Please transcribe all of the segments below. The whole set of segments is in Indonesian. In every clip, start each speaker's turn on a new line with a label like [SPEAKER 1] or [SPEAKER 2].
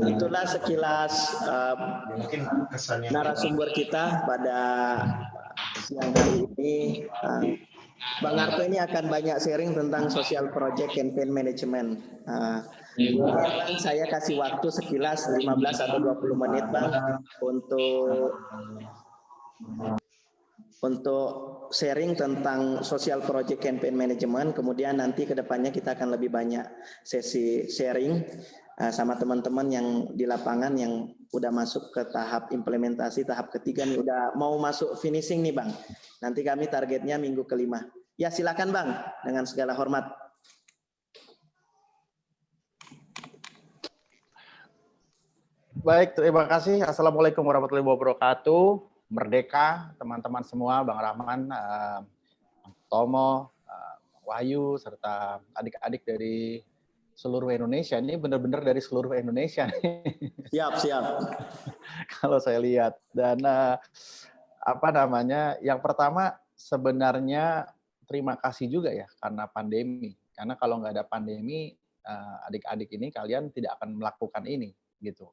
[SPEAKER 1] Itulah sekilas narasumber kita pada siang hari ini. Bang Arto ini akan banyak sharing tentang social project campaign management. Bang, saya kasih waktu sekilas 15 atau 20 menit Bang untuk sharing tentang social project campaign management. Kemudian nanti ke depannya kita akan lebih banyak sesi sharing sama teman-teman yang di lapangan yang udah masuk ke tahap implementasi tahap ketiga nih, udah mau masuk finishing nih Bang. Nanti kami targetnya minggu kelima. Ya silakan Bang, dengan segala hormat.
[SPEAKER 2] Baik, terima kasih. Assalamualaikum warahmatullahi wabarakatuh. Merdeka, teman-teman semua, Bang Rahman, Tomo, Wahyu, serta adik-adik dari seluruh Indonesia. Ini benar-benar dari seluruh Indonesia.
[SPEAKER 1] Siap, siap.
[SPEAKER 2] Kalau saya lihat. Dan yang pertama sebenarnya terima kasih juga ya karena pandemi. Karena kalau nggak ada pandemi, adik-adik ini kalian tidak akan melakukan ini, gitu.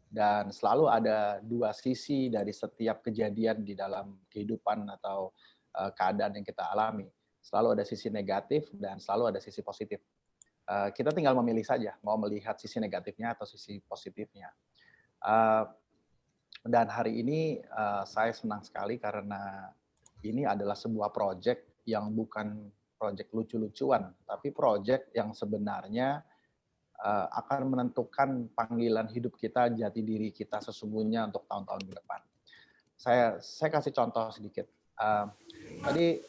[SPEAKER 2] Dan selalu ada dua sisi dari setiap kejadian di dalam kehidupan atau keadaan yang kita alami. Selalu ada sisi negatif dan selalu ada sisi positif. Kita tinggal memilih saja mau melihat sisi negatifnya atau sisi positifnya. Dan hari ini saya senang sekali karena ini adalah sebuah proyek yang bukan proyek lucu-lucuan, tapi proyek yang sebenarnya akan menentukan panggilan hidup kita, jati diri kita sesungguhnya untuk tahun-tahun ke depan. Saya kasih contoh sedikit. Tadi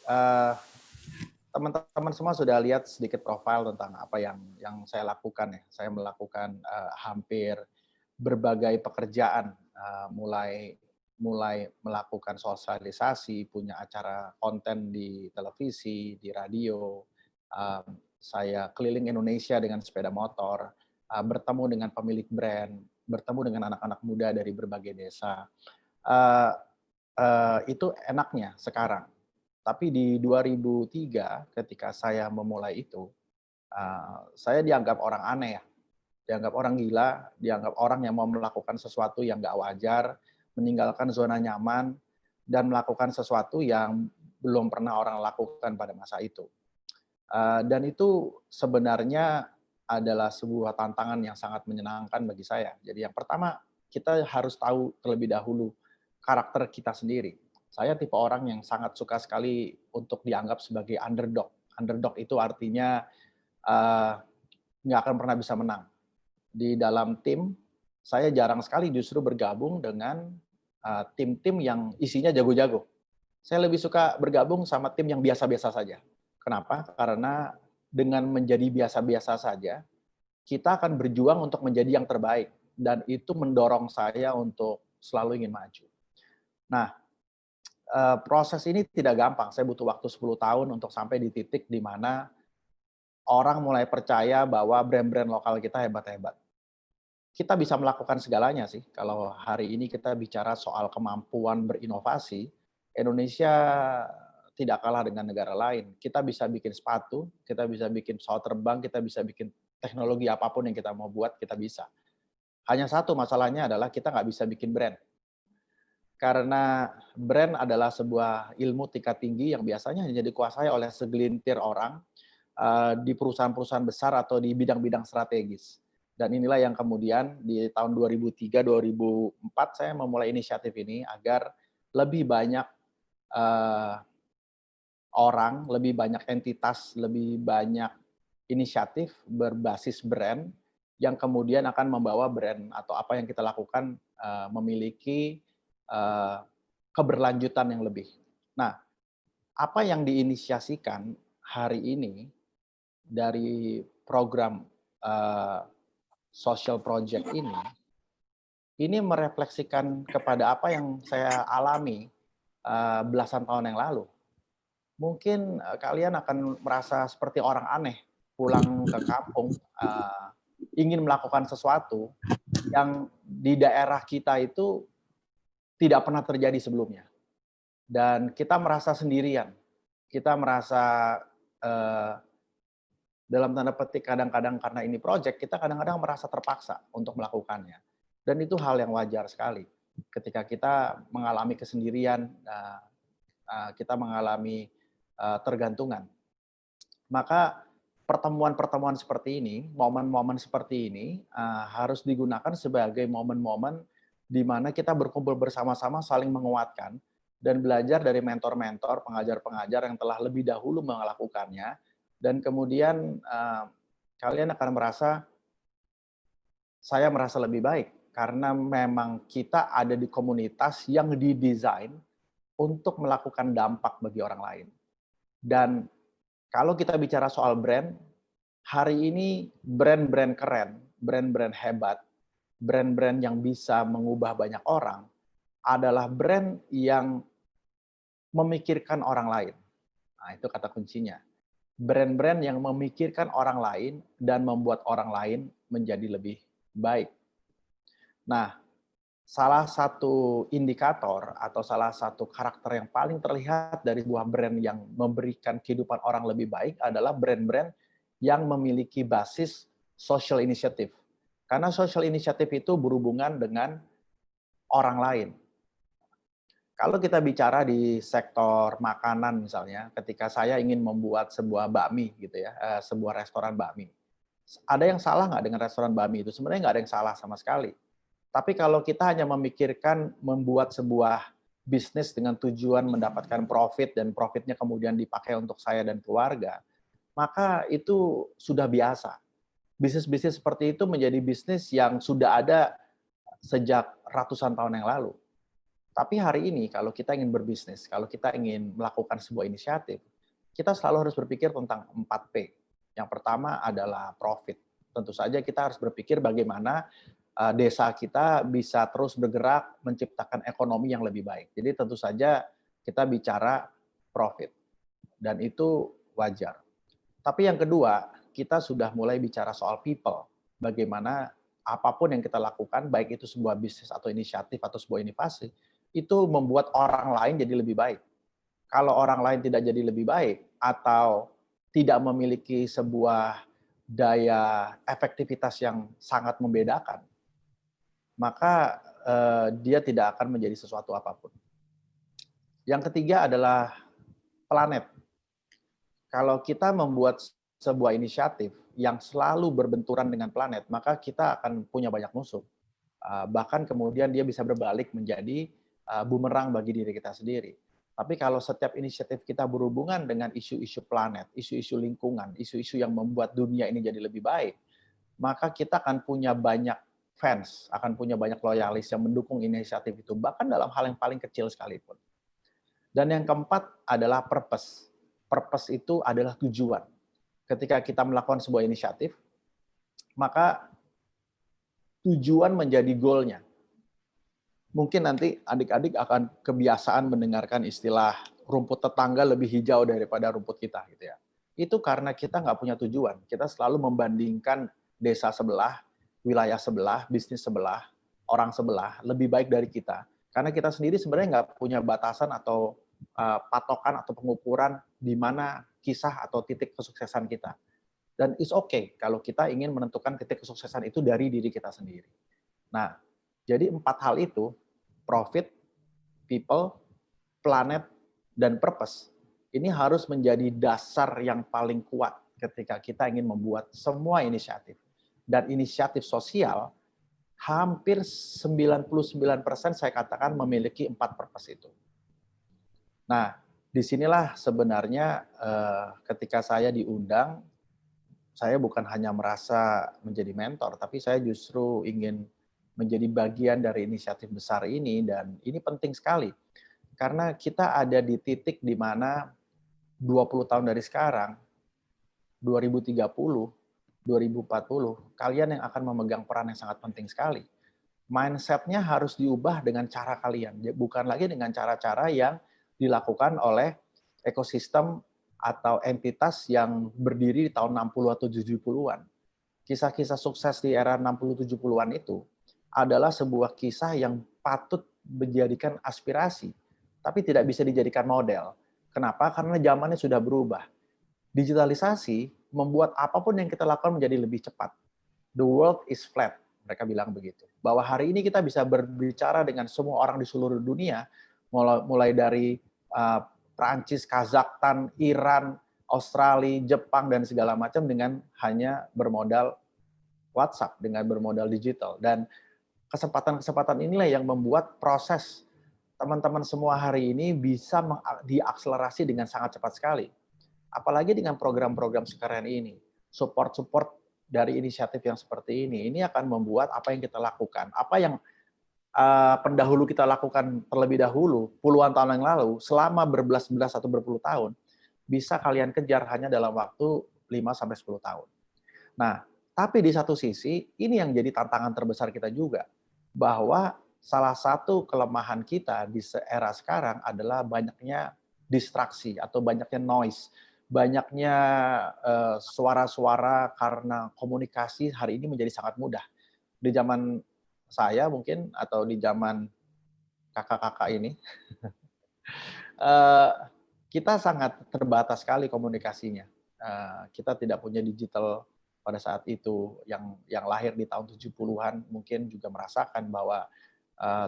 [SPEAKER 2] teman-teman semua sudah lihat sedikit profil tentang apa yang saya lakukan ya. Saya melakukan hampir berbagai pekerjaan, mulai melakukan sosialisasi, punya acara konten di televisi, di radio. Saya keliling Indonesia dengan sepeda motor, bertemu dengan pemilik brand, bertemu dengan anak-anak muda dari berbagai desa. Itu enaknya sekarang. Tapi di 2003 ketika saya memulai itu, saya dianggap orang aneh ya. Dianggap orang gila, dianggap orang yang mau melakukan sesuatu yang nggak wajar, meninggalkan zona nyaman, dan melakukan sesuatu yang belum pernah orang lakukan pada masa itu. Dan itu sebenarnya adalah sebuah tantangan yang sangat menyenangkan bagi saya. Jadi yang pertama, kita harus tahu terlebih dahulu karakter kita sendiri. Saya tipe orang yang sangat suka sekali untuk dianggap sebagai underdog. Underdog itu artinya nggak akan pernah bisa menang. Di dalam tim, saya jarang sekali justru bergabung dengan tim-tim yang isinya jago-jago. Saya lebih suka bergabung sama tim yang biasa-biasa saja. Kenapa? Karena dengan menjadi biasa-biasa saja, kita akan berjuang untuk menjadi yang terbaik. Dan itu mendorong saya untuk selalu ingin maju. Nah, proses ini tidak gampang. Saya butuh waktu 10 tahun untuk sampai di titik di mana orang mulai percaya bahwa brand-brand lokal kita hebat-hebat. Kita bisa melakukan segalanya sih. Kalau hari ini kita bicara soal kemampuan berinovasi, Indonesia tidak kalah dengan negara lain. Kita bisa bikin sepatu, kita bisa bikin pesawat terbang, kita bisa bikin teknologi apapun yang kita mau buat, kita bisa. Hanya satu masalahnya adalah kita nggak bisa bikin brand. Karena brand adalah sebuah ilmu tingkat tinggi yang biasanya hanya dikuasai oleh segelintir orang di perusahaan-perusahaan besar atau di bidang-bidang strategis. Dan inilah yang kemudian di tahun 2003-2004 saya memulai inisiatif ini agar lebih banyak orang, lebih banyak entitas, lebih banyak inisiatif berbasis brand yang kemudian akan membawa brand atau apa yang kita lakukan memiliki keberlanjutan yang lebih. Nah, apa yang diinisiasikan hari ini dari program social project ini merefleksikan kepada apa yang saya alami belasan tahun yang lalu. Mungkin kalian akan merasa seperti orang aneh pulang ke kampung, ingin melakukan sesuatu yang di daerah kita itu tidak pernah terjadi sebelumnya. Dan kita merasa sendirian, kita merasa Dalam tanda petik kadang-kadang karena ini project, kita kadang-kadang merasa terpaksa untuk melakukannya. Dan itu hal yang wajar sekali. Ketika kita mengalami kesendirian, kita mengalami tergantungan. Maka pertemuan-pertemuan seperti ini, momen-momen seperti ini harus digunakan sebagai momen-momen di mana kita berkumpul bersama-sama saling menguatkan dan belajar dari mentor-mentor, pengajar-pengajar yang telah lebih dahulu melakukannya, dan kemudian kalian akan merasa, saya merasa lebih baik karena memang kita ada di komunitas yang didesain untuk melakukan dampak bagi orang lain. Dan kalau kita bicara soal brand, hari ini brand-brand keren, brand-brand hebat, brand-brand yang bisa mengubah banyak orang adalah brand yang memikirkan orang lain. Nah, itu kata kuncinya. Brand-brand yang memikirkan orang lain dan membuat orang lain menjadi lebih baik. Nah, salah satu indikator atau salah satu karakter yang paling terlihat dari sebuah brand yang memberikan kehidupan orang lebih baik adalah brand-brand yang memiliki basis social initiative. Karena social initiative itu berhubungan dengan orang lain. Kalau kita bicara di sektor makanan misalnya, ketika saya ingin membuat sebuah bakmi gitu ya, sebuah restoran bakmi. Ada yang salah nggak dengan restoran bakmi itu? Sebenarnya nggak ada yang salah sama sekali. Tapi kalau kita hanya memikirkan membuat sebuah bisnis dengan tujuan mendapatkan profit dan profitnya kemudian dipakai untuk saya dan keluarga, maka itu sudah biasa. Bisnis-bisnis seperti itu menjadi bisnis yang sudah ada sejak ratusan tahun yang lalu. Tapi hari ini kalau kita ingin berbisnis, kalau kita ingin melakukan sebuah inisiatif, kita selalu harus berpikir tentang 4P. Yang pertama adalah profit. Tentu saja kita harus berpikir bagaimana desa kita bisa terus bergerak menciptakan ekonomi yang lebih baik. Jadi tentu saja kita bicara profit. Dan itu wajar. Tapi yang kedua, kita sudah mulai bicara soal people. Bagaimana apapun yang kita lakukan, baik itu sebuah bisnis atau inisiatif atau sebuah inovasi, itu membuat orang lain jadi lebih baik. Kalau orang lain tidak jadi lebih baik atau tidak memiliki sebuah daya efektivitas yang sangat membedakan, maka dia tidak akan menjadi sesuatu apapun. Yang ketiga adalah planet. Kalau kita membuat sebuah inisiatif yang selalu berbenturan dengan planet, maka kita akan punya banyak musuh. Bahkan kemudian dia bisa berbalik menjadi bumerang bagi diri kita sendiri. Tapi kalau setiap inisiatif kita berhubungan dengan isu-isu planet, isu-isu lingkungan, isu-isu yang membuat dunia ini jadi lebih baik, maka kita akan punya banyak fans, akan punya banyak loyalis yang mendukung inisiatif itu, bahkan dalam hal yang paling kecil sekalipun. Dan yang keempat adalah purpose. Purpose itu adalah tujuan. Ketika kita melakukan sebuah inisiatif, maka tujuan menjadi goal-nya. Mungkin nanti adik-adik akan kebiasaan mendengarkan istilah rumput tetangga lebih hijau daripada rumput kita, gitu ya. Itu karena kita nggak punya tujuan. Kita selalu membandingkan desa sebelah, wilayah sebelah, bisnis sebelah, orang sebelah lebih baik dari kita. Karena kita sendiri sebenarnya nggak punya batasan atau patokan atau pengukuran di mana kisah atau titik kesuksesan kita. Dan it's okay kalau kita ingin menentukan titik kesuksesan itu dari diri kita sendiri. Nah, jadi 4 hal itu, profit, people, planet, dan purpose, ini harus menjadi dasar yang paling kuat ketika kita ingin membuat semua inisiatif. Dan inisiatif sosial, hampir 99% saya katakan memiliki 4 purpose itu. Nah, disinilah sebenarnya ketika saya diundang, saya bukan hanya merasa menjadi mentor, tapi saya justru ingin menjadi bagian dari inisiatif besar ini, dan ini penting sekali. Karena kita ada di titik di mana 20 tahun dari sekarang, 2030, 2040, kalian yang akan memegang peran yang sangat penting sekali. Mindset-nya harus diubah dengan cara kalian, bukan lagi dengan cara-cara yang dilakukan oleh ekosistem atau entitas yang berdiri di tahun 60 atau 70-an. Kisah-kisah sukses di era 60-70-an itu adalah sebuah kisah yang patut dijadikan aspirasi, tapi tidak bisa dijadikan model. Kenapa? Karena zamannya sudah berubah. Digitalisasi membuat apapun yang kita lakukan menjadi lebih cepat. The world is flat, mereka bilang begitu. Bahwa hari ini kita bisa berbicara dengan semua orang di seluruh dunia, mulai dari Prancis, Kazakhstan, Iran, Australia, Jepang, dan segala macam dengan hanya bermodal WhatsApp, dengan bermodal digital. Dan kesempatan-kesempatan inilah yang membuat proses teman-teman semua hari ini bisa diakselerasi dengan sangat cepat sekali. Apalagi dengan program-program sekarang ini, support-support dari inisiatif yang seperti ini akan membuat apa yang kita lakukan, apa yang pendahulu kita lakukan terlebih dahulu, puluhan tahun yang lalu, selama berbelas-belas atau berpuluh tahun, bisa kalian kejar hanya dalam waktu 5-10 tahun. Nah, tapi di satu sisi, ini yang jadi tantangan terbesar kita juga, bahwa salah satu kelemahan kita di era sekarang adalah banyaknya distraksi atau banyaknya noise, banyaknya suara-suara karena komunikasi hari ini menjadi sangat mudah. Di zaman saya mungkin, atau di zaman kakak-kakak ini, kita sangat terbatas sekali komunikasinya. Kita tidak punya digital pada saat itu, yang lahir di tahun 70-an mungkin juga merasakan bahwa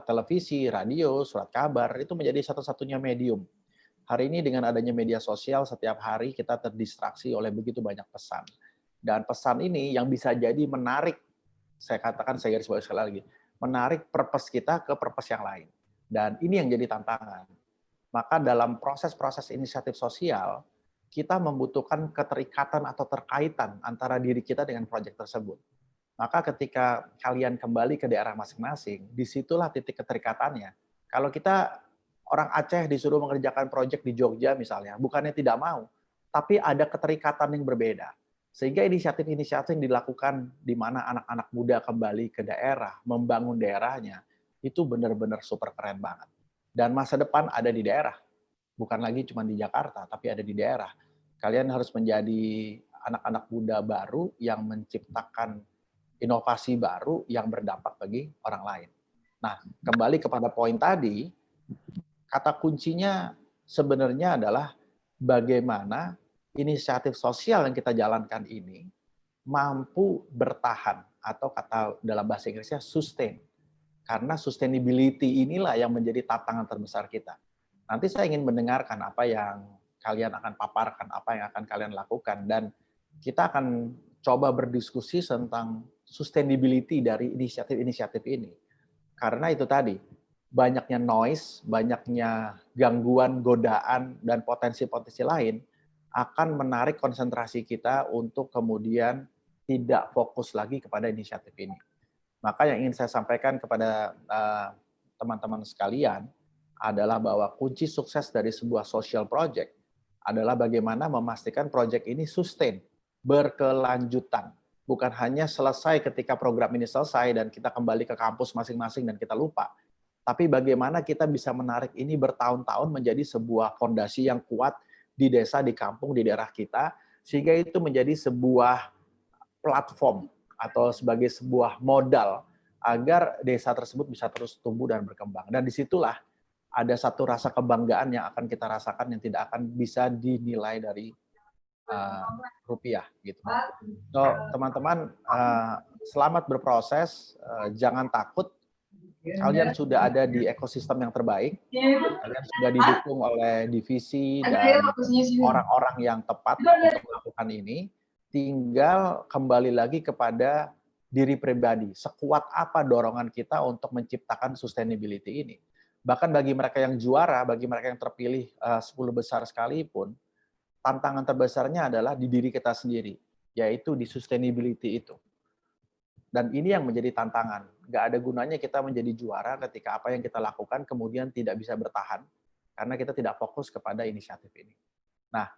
[SPEAKER 2] televisi, radio, surat kabar itu menjadi satu-satunya medium. Hari ini dengan adanya media sosial, setiap hari kita terdistraksi oleh begitu banyak pesan. Dan pesan ini yang bisa jadi menarik, saya katakan, saya garis bawah sekali lagi, menarik purpose kita ke purpose yang lain. Dan ini yang jadi tantangan. Maka dalam proses-proses inisiatif sosial, kita membutuhkan keterikatan atau terkaitan antara diri kita dengan proyek tersebut. Maka ketika kalian kembali ke daerah masing-masing, disitulah titik keterikatannya. Kalau kita orang Aceh disuruh mengerjakan proyek di Jogja misalnya, bukannya tidak mau, tapi ada keterikatan yang berbeda. Sehingga inisiatif-inisiatif yang dilakukan di mana anak-anak muda kembali ke daerah, membangun daerahnya, itu benar-benar super keren banget. Dan masa depan ada di daerah, bukan lagi cuma di Jakarta, tapi ada di daerah. Kalian harus menjadi anak-anak muda baru yang menciptakan inovasi baru yang berdampak bagi orang lain. Nah, kembali kepada poin tadi, kata kuncinya sebenarnya adalah bagaimana inisiatif sosial yang kita jalankan ini mampu bertahan, atau kata dalam bahasa Inggrisnya sustain. Karena sustainability inilah yang menjadi tantangan terbesar kita. Nanti saya ingin mendengarkan apa yang kalian akan paparkan, apa yang akan kalian lakukan, dan kita akan coba berdiskusi tentang sustainability dari inisiatif-inisiatif ini. Karena itu tadi, banyaknya noise, banyaknya gangguan, godaan, dan potensi-potensi lain akan menarik konsentrasi kita untuk kemudian tidak fokus lagi kepada inisiatif ini. Maka yang ingin saya sampaikan kepada teman-teman sekalian adalah bahwa kunci sukses dari sebuah social project adalah bagaimana memastikan project ini sustain, berkelanjutan. Bukan hanya selesai ketika program ini selesai dan kita kembali ke kampus masing-masing dan kita lupa. Tapi bagaimana kita bisa menarik ini bertahun-tahun menjadi sebuah fondasi yang kuat di desa, di kampung, di daerah kita, sehingga itu menjadi sebuah platform atau sebagai sebuah modal agar desa tersebut bisa terus tumbuh dan berkembang. Dan disitulah ada satu rasa kebanggaan yang akan kita rasakan yang tidak akan bisa dinilai dari rupiah gitu. So, teman-teman, selamat berproses, jangan takut. Kalian sudah ada di ekosistem yang terbaik. Kalian sudah didukung oleh divisi dan orang-orang yang tepat untuk melakukan ini. Tinggal kembali lagi kepada diri pribadi. Sekuat apa dorongan kita untuk menciptakan sustainability ini. Bahkan bagi mereka yang juara, bagi mereka yang terpilih 10 besar sekalipun, tantangan terbesarnya adalah di diri kita sendiri, yaitu di sustainability itu. Dan ini yang menjadi tantangan. Nggak ada gunanya kita menjadi juara ketika apa yang kita lakukan kemudian tidak bisa bertahan, karena kita tidak fokus kepada inisiatif ini. Nah,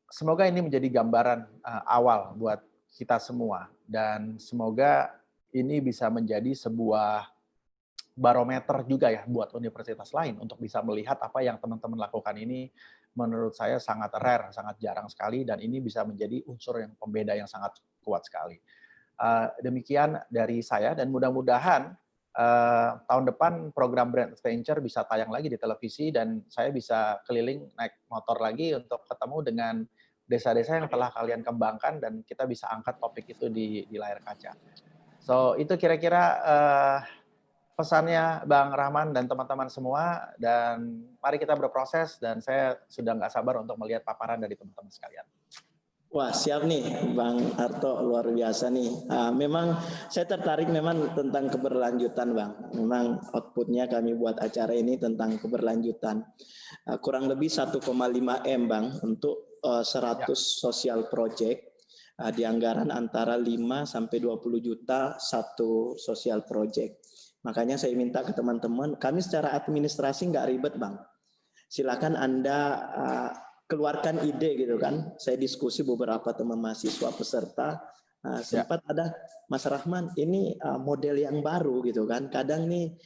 [SPEAKER 2] semoga ini menjadi gambaran awal buat kita semua. Dan semoga ini bisa menjadi sebuah barometer juga ya buat universitas lain untuk bisa melihat apa yang teman-teman lakukan ini menurut saya sangat rare, sangat jarang sekali, dan ini bisa menjadi unsur yang pembeda yang sangat kuat sekali. Demikian dari saya, dan mudah-mudahan tahun depan program Brand Adventure bisa tayang lagi di televisi dan saya bisa keliling naik motor lagi untuk ketemu dengan desa-desa yang telah kalian kembangkan dan kita bisa angkat topik itu di layar kaca. So itu kira-kira pesannya Bang Rahman dan teman-teman semua, dan mari kita berproses, dan saya sudah nggak sabar untuk melihat paparan dari teman-teman sekalian.
[SPEAKER 1] Wah, siap nih Bang Arto, luar biasa nih. Memang saya tertarik memang tentang keberlanjutan Bang. Memang outputnya kami buat acara ini tentang keberlanjutan. Kurang lebih 1,5 M Bang untuk 100 social project. Di anggaran antara 5 sampai 20 juta satu social project. Makanya saya minta ke teman-teman, kami secara administrasi nggak ribet Bang. Silakan Anda keluarkan ide gitu kan. Saya diskusi beberapa teman mahasiswa peserta, sempat ada Mas Rahman, ini model yang baru gitu kan. Kadang nih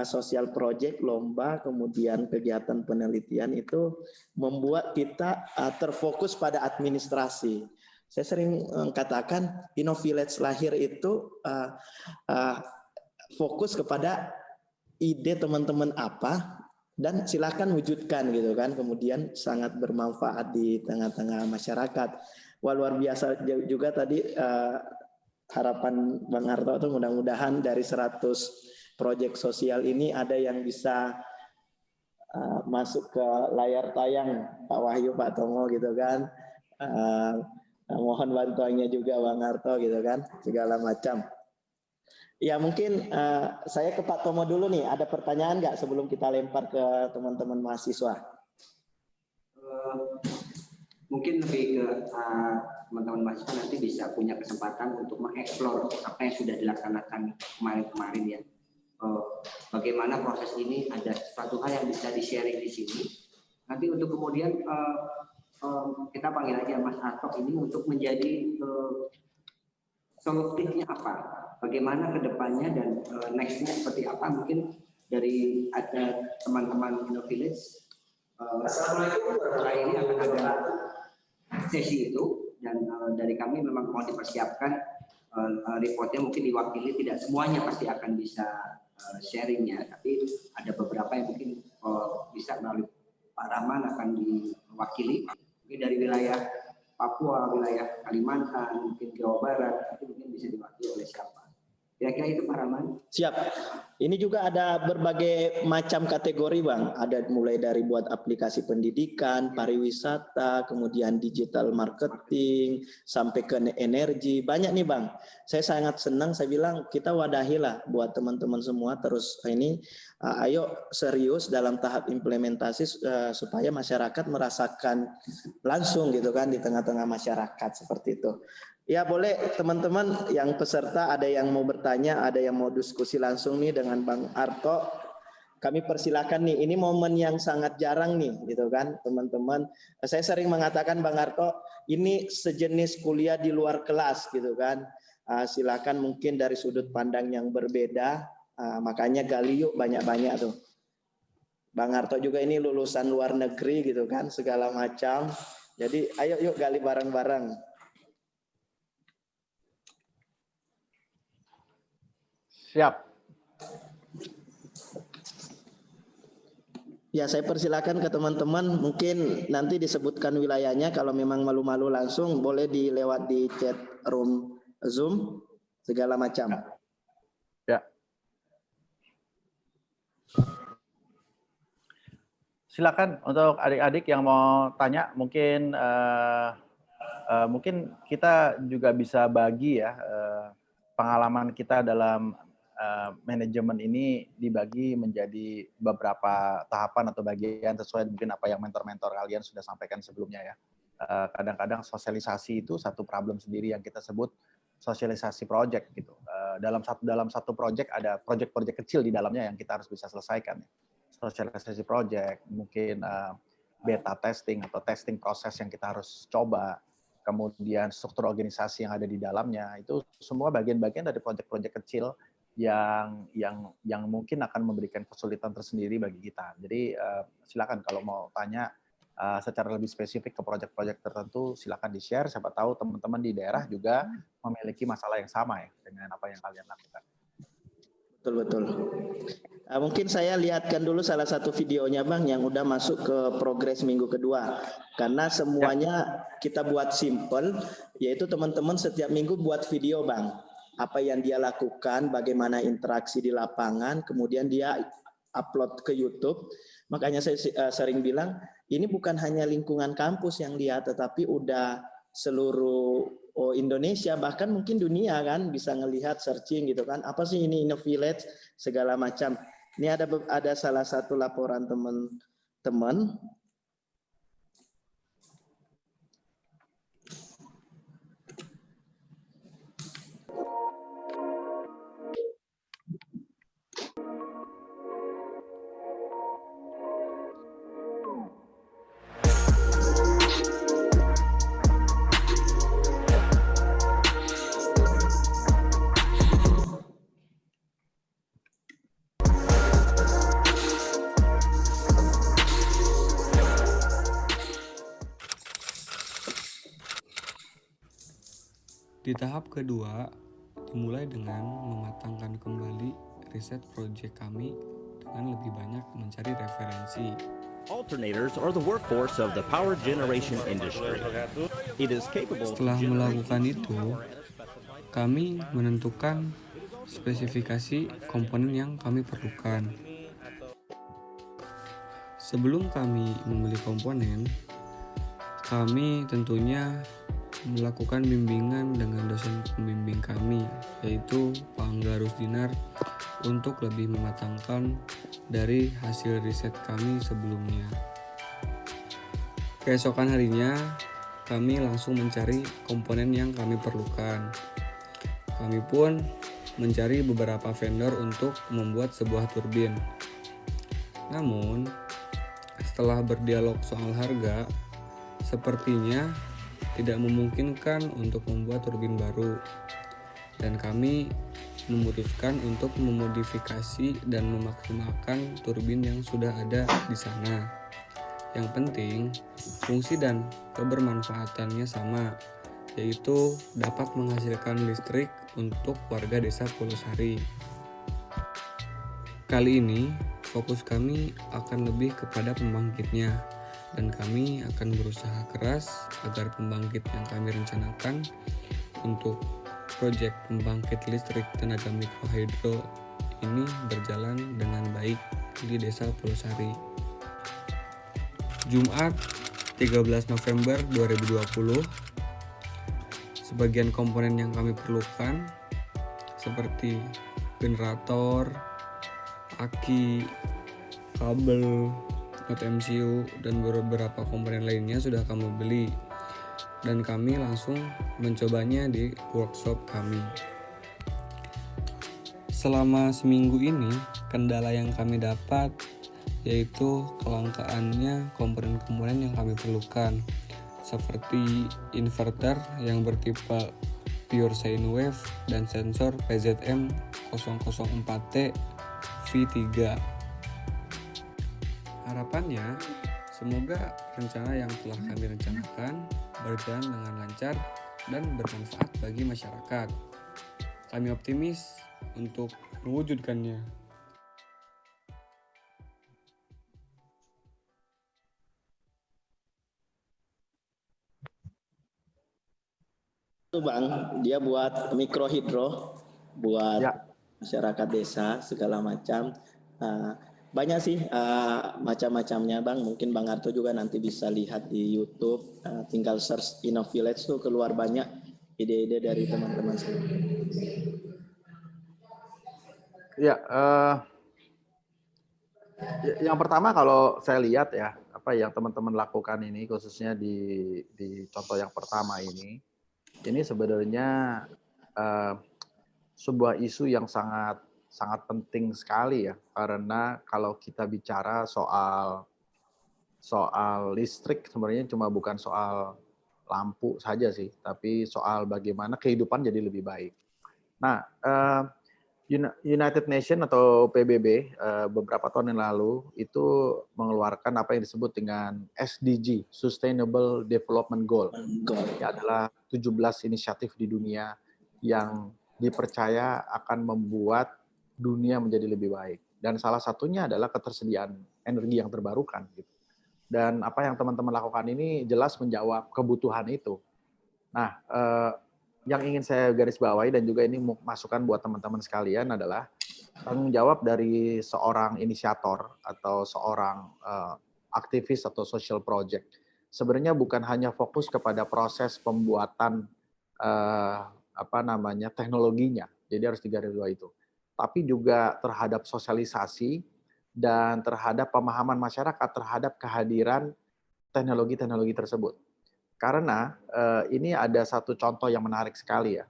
[SPEAKER 1] social project, lomba, kemudian kegiatan penelitian itu membuat kita terfokus pada administrasi. Saya sering katakan Innovillage lahir itu fokus kepada ide teman-teman apa dan silakan wujudkan gitu kan, kemudian sangat bermanfaat di tengah-tengah masyarakat. Wah, luar biasa juga tadi harapan Bang Arto itu mudah-mudahan dari 100 proyek sosial ini ada yang bisa masuk ke layar tayang, Pak Wahyu, Pak Tomo gitu kan. Mohon bantuannya juga Bang Arto gitu kan, segala macam. Ya mungkin saya ke Pak Tomo dulu nih, ada pertanyaan nggak sebelum kita lempar ke teman-teman mahasiswa?
[SPEAKER 3] Mungkin lebih ke teman-teman mahasiswa nanti bisa punya kesempatan untuk mengeksplor apa yang sudah dilaksanakan kemarin-kemarin ya. Bagaimana proses ini, ada suatu hal yang bisa di-sharing di sini. Nanti untuk kemudian kita panggil aja Mas Arto ini untuk menjadi solutifnya apa, bagaimana kedepannya dan nextnya seperti apa. Mungkin dari ada teman-teman Innovillage setelah ini akan ada sesi itu, dan dari kami memang mau dipersiapkan reportnya mungkin diwakili, tidak semuanya pasti akan bisa sharingnya, tapi ada beberapa yang mungkin bisa melalui Pak Rahman akan diwakili, mungkin dari wilayah Papua, wilayah Kalimantan, mungkin Jawa Barat, itu mungkin bisa diwakili oleh siapa. Kira-kira itu Pak Rahman.
[SPEAKER 1] Siap. Ini juga ada berbagai macam kategori Bang. Ada mulai dari buat aplikasi pendidikan, pariwisata, kemudian digital marketing, sampai ke energi. Banyak nih Bang. Saya sangat senang, saya bilang kita wadahilah buat teman-teman semua terus ini. Ayo serius dalam tahap implementasi supaya masyarakat merasakan langsung gitu kan di tengah-tengah masyarakat seperti itu. Ya boleh teman-teman yang peserta ada yang mau bertanya, ada yang mau diskusi langsung nih dengan Bang Arto. Kami persilakan nih, ini momen yang sangat jarang nih gitu kan teman-teman. Saya sering mengatakan Bang Arto, ini sejenis kuliah di luar kelas gitu kan. Silakan mungkin dari sudut pandang yang berbeda, makanya gali yuk banyak-banyak tuh. Bang Arto juga ini lulusan luar negeri gitu kan, segala macam. Jadi ayo yuk gali bareng-bareng.
[SPEAKER 2] Siap.
[SPEAKER 1] Ya, saya persilakan ke teman-teman, mungkin nanti disebutkan wilayahnya, kalau memang malu-malu langsung boleh dilewat di chat room Zoom, segala macam.
[SPEAKER 2] Ya. Silakan untuk adik-adik yang mau tanya, mungkin mungkin kita juga bisa bagi ya pengalaman kita dalam manajemen ini dibagi menjadi beberapa tahapan atau bagian sesuai mungkin apa yang mentor-mentor kalian sudah sampaikan sebelumnya ya. Kadang-kadang sosialisasi itu satu problem sendiri yang kita sebut sosialisasi project gitu. Dalam satu project ada project-project kecil di dalamnya yang kita harus bisa selesaikan. Sosialisasi project, mungkin beta testing atau testing proses yang kita harus coba, kemudian struktur organisasi yang ada di dalamnya, itu semua bagian-bagian dari project-project kecil yang mungkin akan memberikan kesulitan tersendiri bagi kita. Jadi silakan kalau mau tanya secara lebih spesifik ke proyek-proyek tertentu, silakan di-share. Siapa tahu teman-teman di daerah juga memiliki masalah yang sama ya dengan apa yang kalian lakukan.
[SPEAKER 1] Betul. Mungkin saya lihatkan dulu salah satu videonya Bang yang udah masuk ke progres minggu kedua. Karena semuanya kita buat simple, yaitu teman-teman setiap minggu buat video Bang. Apa yang dia lakukan, bagaimana interaksi di lapangan, kemudian dia upload ke YouTube. Makanya saya sering bilang, ini bukan hanya lingkungan kampus yang lihat, tetapi udah seluruh Indonesia, bahkan mungkin dunia kan bisa ngelihat searching gitu kan, apa sih ini InnoVillage segala macam. Ini ada salah satu laporan teman-teman.
[SPEAKER 4] Di tahap kedua, dimulai dengan mematangkan kembali riset proyek kami dengan lebih banyak mencari referensi.
[SPEAKER 5] Alternators are the workforce of the power generation industry. It is capable.
[SPEAKER 4] Setelah melakukan itu, kami menentukan spesifikasi komponen yang kami perlukan. Sebelum kami membeli komponen, kami tentunya melakukan bimbingan dengan dosen pembimbing kami, yaitu Pak Angga Rusdinar, untuk lebih mematangkan dari hasil riset kami sebelumnya. Keesokan harinya, kami langsung mencari komponen yang kami perlukan. Kami pun mencari beberapa vendor untuk membuat sebuah turbin. Namun, setelah berdialog soal harga, sepertinya tidak memungkinkan untuk membuat turbin baru, dan kami memutuskan untuk memodifikasi dan memaksimalkan turbin yang sudah ada di sana. Yang penting, fungsi dan kebermanfaatannya sama, yaitu dapat menghasilkan listrik untuk warga desa Pulau Sari. Kali ini, fokus kami akan lebih kepada pembangkitnya, dan kami akan berusaha keras agar pembangkit yang kami rencanakan untuk proyek pembangkit listrik tenaga mikrohidro ini berjalan dengan baik di Desa Pulau Sari. Jumat 13 November 2020, sebagian komponen yang kami perlukan seperti generator, aki, kabel, not MCU, dan beberapa komponen lainnya sudah kami beli, dan kami langsung mencobanya di workshop kami. Selama seminggu ini, kendala yang kami dapat yaitu kelangkaannya komponen-komponen yang kami perlukan, seperti inverter yang bertipe pure sine wave dan sensor PZM 004T V3. Harapannya, semoga rencana yang telah kami rencanakan berjalan dengan lancar dan bermanfaat bagi masyarakat. Kami optimis untuk mewujudkannya.
[SPEAKER 1] Itu Bang, dia buat mikrohidro, buat masyarakat desa segala macam. Banyak sih macam-macamnya Bang. Mungkin Bang Arto juga nanti bisa lihat di YouTube. Tinggal search InnoVillage tuh keluar banyak ide-ide dari teman-teman saya.
[SPEAKER 2] Ya, yang pertama kalau saya lihat ya, apa yang teman-teman lakukan ini, khususnya di contoh yang pertama ini sebenarnya sebuah isu yang sangat penting sekali ya, karena kalau kita bicara soal listrik sebenarnya bukan soal lampu saja sih, tapi soal bagaimana kehidupan jadi lebih baik. Nah, United Nations atau PBB beberapa tahun yang lalu itu mengeluarkan apa yang disebut dengan SDG, Sustainable Development Goal. Ini adalah 17 inisiatif di dunia yang dipercaya akan membuat dunia menjadi lebih baik. Dan salah satunya adalah ketersediaan energi yang terbarukan. Gitu. Dan apa yang teman-teman lakukan ini jelas menjawab kebutuhan itu. Nah, yang ingin saya garis bawahi dan juga ini masukan buat teman-teman sekalian adalah tanggung jawab dari seorang inisiator atau seorang aktivis atau social project. Sebenarnya bukan hanya fokus kepada proses pembuatan teknologinya, jadi harus digarisbawahi itu. Tapi juga terhadap sosialisasi dan terhadap pemahaman masyarakat terhadap kehadiran teknologi-teknologi tersebut. Karena ini ada satu contoh yang menarik sekali ya,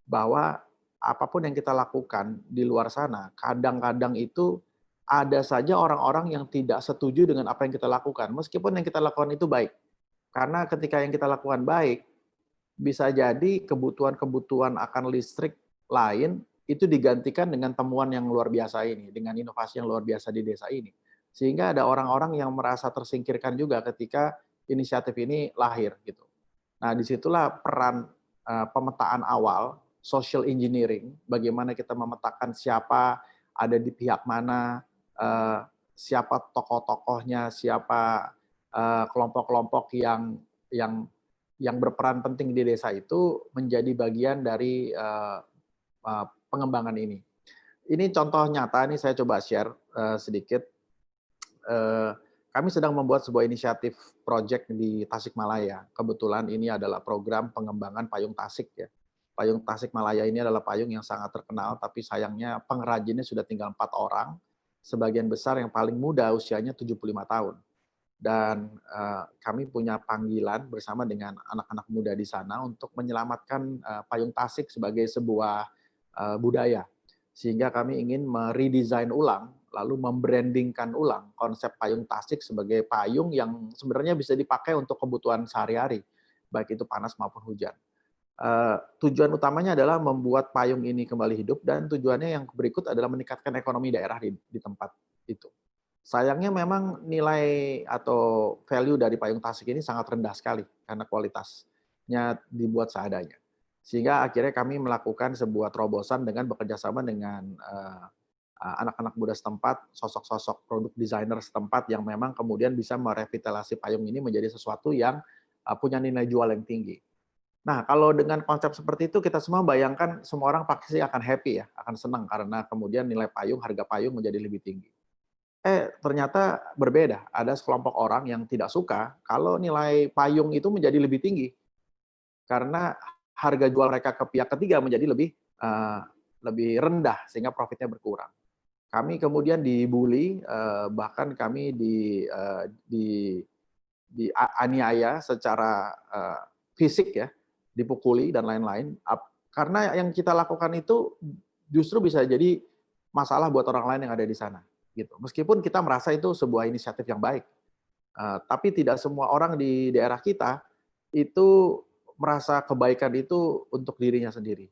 [SPEAKER 2] bahwa apapun yang kita lakukan di luar sana, kadang-kadang itu ada saja orang-orang yang tidak setuju dengan apa yang kita lakukan, meskipun yang kita lakukan itu baik. Karena ketika yang kita lakukan baik, bisa jadi kebutuhan-kebutuhan akan listrik lain itu digantikan dengan temuan yang luar biasa ini, dengan inovasi yang luar biasa di desa ini. Sehingga ada orang-orang yang merasa tersingkirkan juga ketika inisiatif ini lahir. Gitu. Nah, disitulah peran pemetaan awal, social engineering, bagaimana kita memetakan siapa ada di pihak mana, siapa tokoh-tokohnya, siapa kelompok-kelompok yang berperan penting di desa itu menjadi bagian dari pengembangan ini. Ini contoh nyata, ini saya coba share sedikit. Kami sedang membuat sebuah inisiatif project di Tasikmalaya. Kebetulan ini adalah program pengembangan payung tasik ya. Payung Tasikmalaya ini adalah payung yang sangat terkenal, tapi sayangnya pengrajinnya sudah tinggal 4 orang. Sebagian besar yang paling muda usianya 75 tahun. Dan kami punya panggilan bersama dengan anak-anak muda di sana untuk menyelamatkan payung tasik sebagai sebuah budaya. Sehingga kami ingin meredesain ulang, lalu membrandingkan ulang konsep payung tasik sebagai payung yang sebenarnya bisa dipakai untuk kebutuhan sehari-hari, baik itu panas maupun hujan. Tujuan utamanya adalah membuat payung ini kembali hidup, dan tujuannya yang berikut adalah meningkatkan ekonomi daerah di tempat itu. Sayangnya memang nilai atau value dari payung tasik ini sangat rendah sekali karena kualitasnya dibuat seadanya. Sehingga akhirnya kami melakukan sebuah terobosan dengan bekerjasama dengan anak-anak muda setempat, sosok-sosok produk desainer setempat yang memang kemudian bisa merevitalisasi payung ini menjadi sesuatu yang punya nilai jual yang tinggi. Nah, kalau dengan konsep seperti itu kita semua bayangkan semua orang pasti akan happy ya, akan senang karena kemudian nilai payung, harga payung menjadi lebih tinggi. Ternyata berbeda. Ada sekelompok orang yang tidak suka kalau nilai payung itu menjadi lebih tinggi. Karena harga jual mereka ke pihak ketiga menjadi lebih rendah, sehingga profitnya berkurang. Kami kemudian dibully, bahkan kami dianiaya secara fisik ya, dipukuli dan lain-lain. Karena yang kita lakukan itu justru bisa jadi masalah buat orang lain yang ada di sana. Gitu. Meskipun kita merasa itu sebuah inisiatif yang baik, tapi tidak semua orang di daerah kita itu merasa kebaikan itu untuk dirinya sendiri.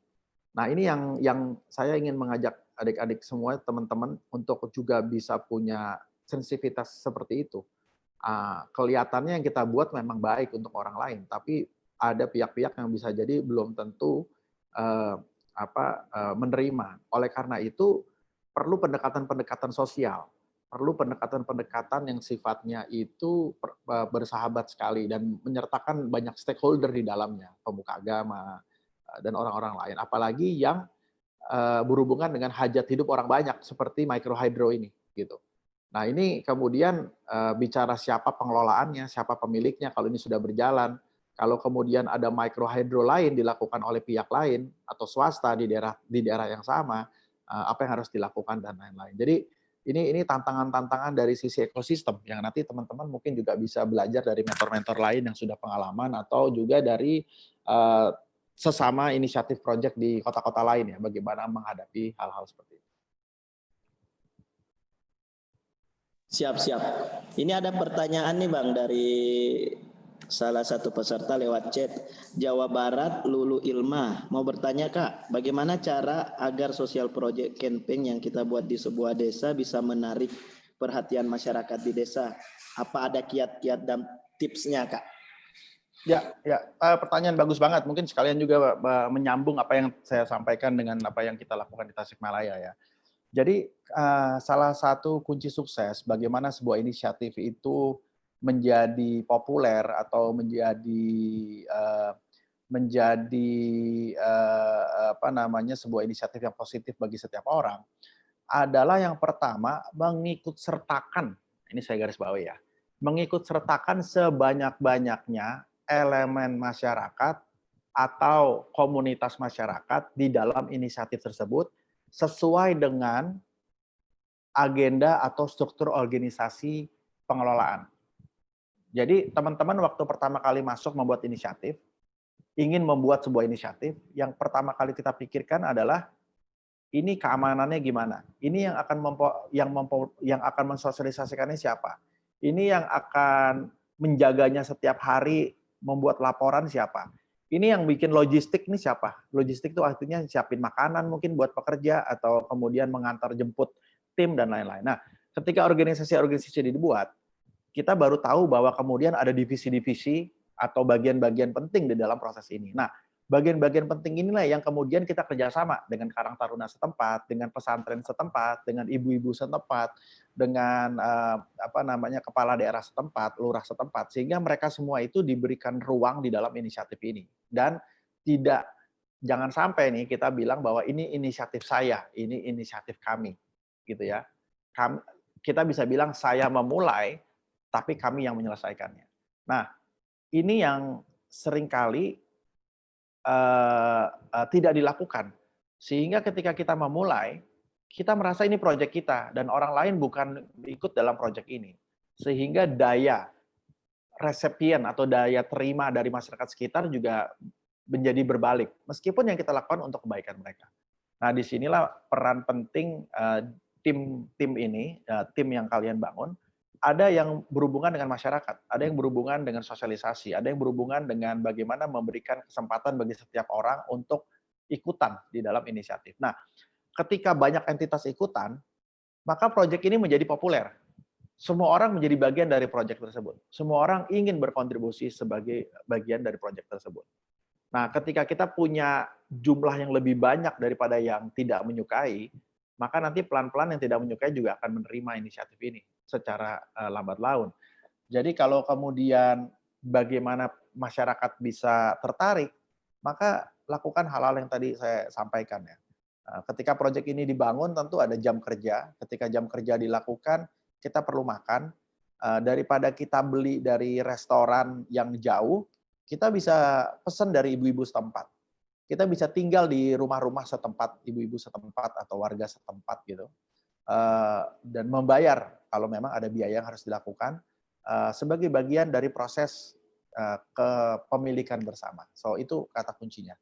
[SPEAKER 2] Nah, ini yang saya ingin mengajak adik-adik semua, teman-teman, untuk juga bisa punya sensitivitas seperti itu. Kelihatannya yang kita buat memang baik untuk orang lain, tapi ada pihak-pihak yang bisa jadi belum tentu menerima. Oleh karena itu, perlu pendekatan-pendekatan sosial, perlu pendekatan-pendekatan yang sifatnya itu bersahabat sekali dan menyertakan banyak stakeholder di dalamnya, pemuka agama dan orang-orang lain. Apalagi yang berhubungan dengan hajat hidup orang banyak seperti microhydro ini, gitu. Nah, ini kemudian bicara siapa pengelolaannya, siapa pemiliknya kalau ini sudah berjalan. Kalau kemudian ada microhydro lain dilakukan oleh pihak lain atau swasta di daerah yang sama, apa yang harus dilakukan dan lain-lain. Jadi ini tantangan-tantangan dari sisi ekosistem yang nanti teman-teman mungkin juga bisa belajar dari mentor-mentor lain yang sudah pengalaman atau juga dari sesama inisiatif project di kota-kota lain ya, bagaimana menghadapi hal-hal seperti itu.
[SPEAKER 1] Siap. Ini ada pertanyaan nih Bang dari salah satu peserta lewat chat. Jawa Barat, Lulu Ilma mau bertanya Kak, bagaimana cara agar sosial project campaign yang kita buat di sebuah desa bisa menarik perhatian masyarakat di desa? Apa ada kiat-kiat dan tipsnya Kak?
[SPEAKER 2] Pertanyaan bagus banget. Mungkin sekalian juga menyambung apa yang saya sampaikan dengan apa yang kita lakukan di Tasikmalaya ya. Jadi salah satu kunci sukses bagaimana sebuah inisiatif itu menjadi populer atau menjadi sebuah inisiatif yang positif bagi setiap orang adalah yang pertama mengikut sertakan. Ini saya garis bawahi ya. Mengikut sertakan sebanyak-banyaknya elemen masyarakat atau komunitas masyarakat di dalam inisiatif tersebut sesuai dengan agenda atau struktur organisasi pengelolaan. Jadi teman-teman waktu pertama kali masuk membuat inisiatif, ingin membuat sebuah inisiatif, yang pertama kali kita pikirkan adalah ini keamanannya gimana? Ini yang akan mensosialisasikannya siapa? Ini yang akan menjaganya setiap hari, membuat laporan siapa? Ini yang bikin logistik ini siapa? Logistik itu artinya siapin makanan mungkin buat pekerja atau kemudian mengantar jemput tim dan lain-lain. Nah, ketika organisasi-organisasi dibuat, kita baru tahu bahwa kemudian ada divisi-divisi atau bagian-bagian penting di dalam proses ini. Nah, bagian-bagian penting inilah yang kemudian kita kerjasama dengan Karang Taruna setempat, dengan pesantren setempat, dengan ibu-ibu setempat, dengan kepala daerah setempat, lurah setempat, sehingga mereka semua itu diberikan ruang di dalam inisiatif ini. Dan jangan sampai nih kita bilang bahwa ini inisiatif saya, ini inisiatif kami, gitu ya. Kita bisa bilang saya memulai, tapi kami yang menyelesaikannya. Nah, ini yang seringkali tidak dilakukan. Sehingga ketika kita memulai, kita merasa ini proyek kita, dan orang lain bukan ikut dalam proyek ini. Sehingga daya resepien atau daya terima dari masyarakat sekitar juga menjadi berbalik. Meskipun yang kita lakukan untuk kebaikan mereka. Nah, disinilah peran penting tim ini, tim yang kalian bangun, ada yang berhubungan dengan masyarakat, ada yang berhubungan dengan sosialisasi, ada yang berhubungan dengan bagaimana memberikan kesempatan bagi setiap orang untuk ikutan di dalam inisiatif. Nah, ketika banyak entitas ikutan, maka proyek ini menjadi populer. Semua orang menjadi bagian dari proyek tersebut. Semua orang ingin berkontribusi sebagai bagian dari proyek tersebut. Nah, ketika kita punya jumlah yang lebih banyak daripada yang tidak menyukai, maka nanti pelan-pelan yang tidak menyukai juga akan menerima inisiatif ini secara lambat laun. Jadi kalau kemudian bagaimana masyarakat bisa tertarik, maka lakukan hal-hal yang tadi saya sampaikan ya. Ketika proyek ini dibangun tentu ada jam kerja. Ketika jam kerja dilakukan, kita perlu makan. Daripada kita beli dari restoran yang jauh, kita bisa pesan dari ibu-ibu setempat. Kita bisa tinggal di rumah-rumah setempat, ibu-ibu setempat atau warga setempat gitu, dan membayar kalau memang ada biaya yang harus dilakukan sebagai bagian dari proses kepemilikan bersama. So itu kata kuncinya.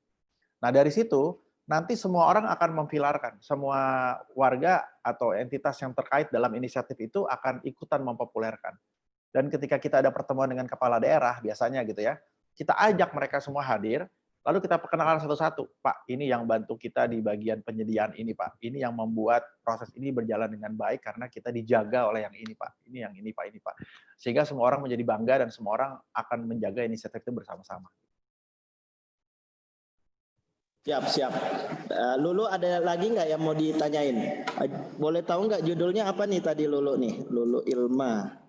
[SPEAKER 2] Nah dari situ nanti semua orang akan memfilarkan, semua warga atau entitas yang terkait dalam inisiatif itu akan ikutan mempopulerkan. Dan ketika kita ada pertemuan dengan kepala daerah biasanya gitu ya, kita ajak mereka semua hadir. Lalu kita perkenalkan satu-satu, Pak, ini yang bantu kita di bagian penyediaan ini, Pak. Ini yang membuat proses ini berjalan dengan baik karena kita dijaga oleh yang ini, Pak. Ini yang ini, Pak, ini, Pak. Sehingga semua orang menjadi bangga dan semua orang akan menjaga inisiatif itu bersama-sama.
[SPEAKER 1] Siap. Lulu ada lagi nggak yang mau ditanyain? Boleh tahu nggak judulnya apa nih tadi Lulu nih? Lulu Ilma.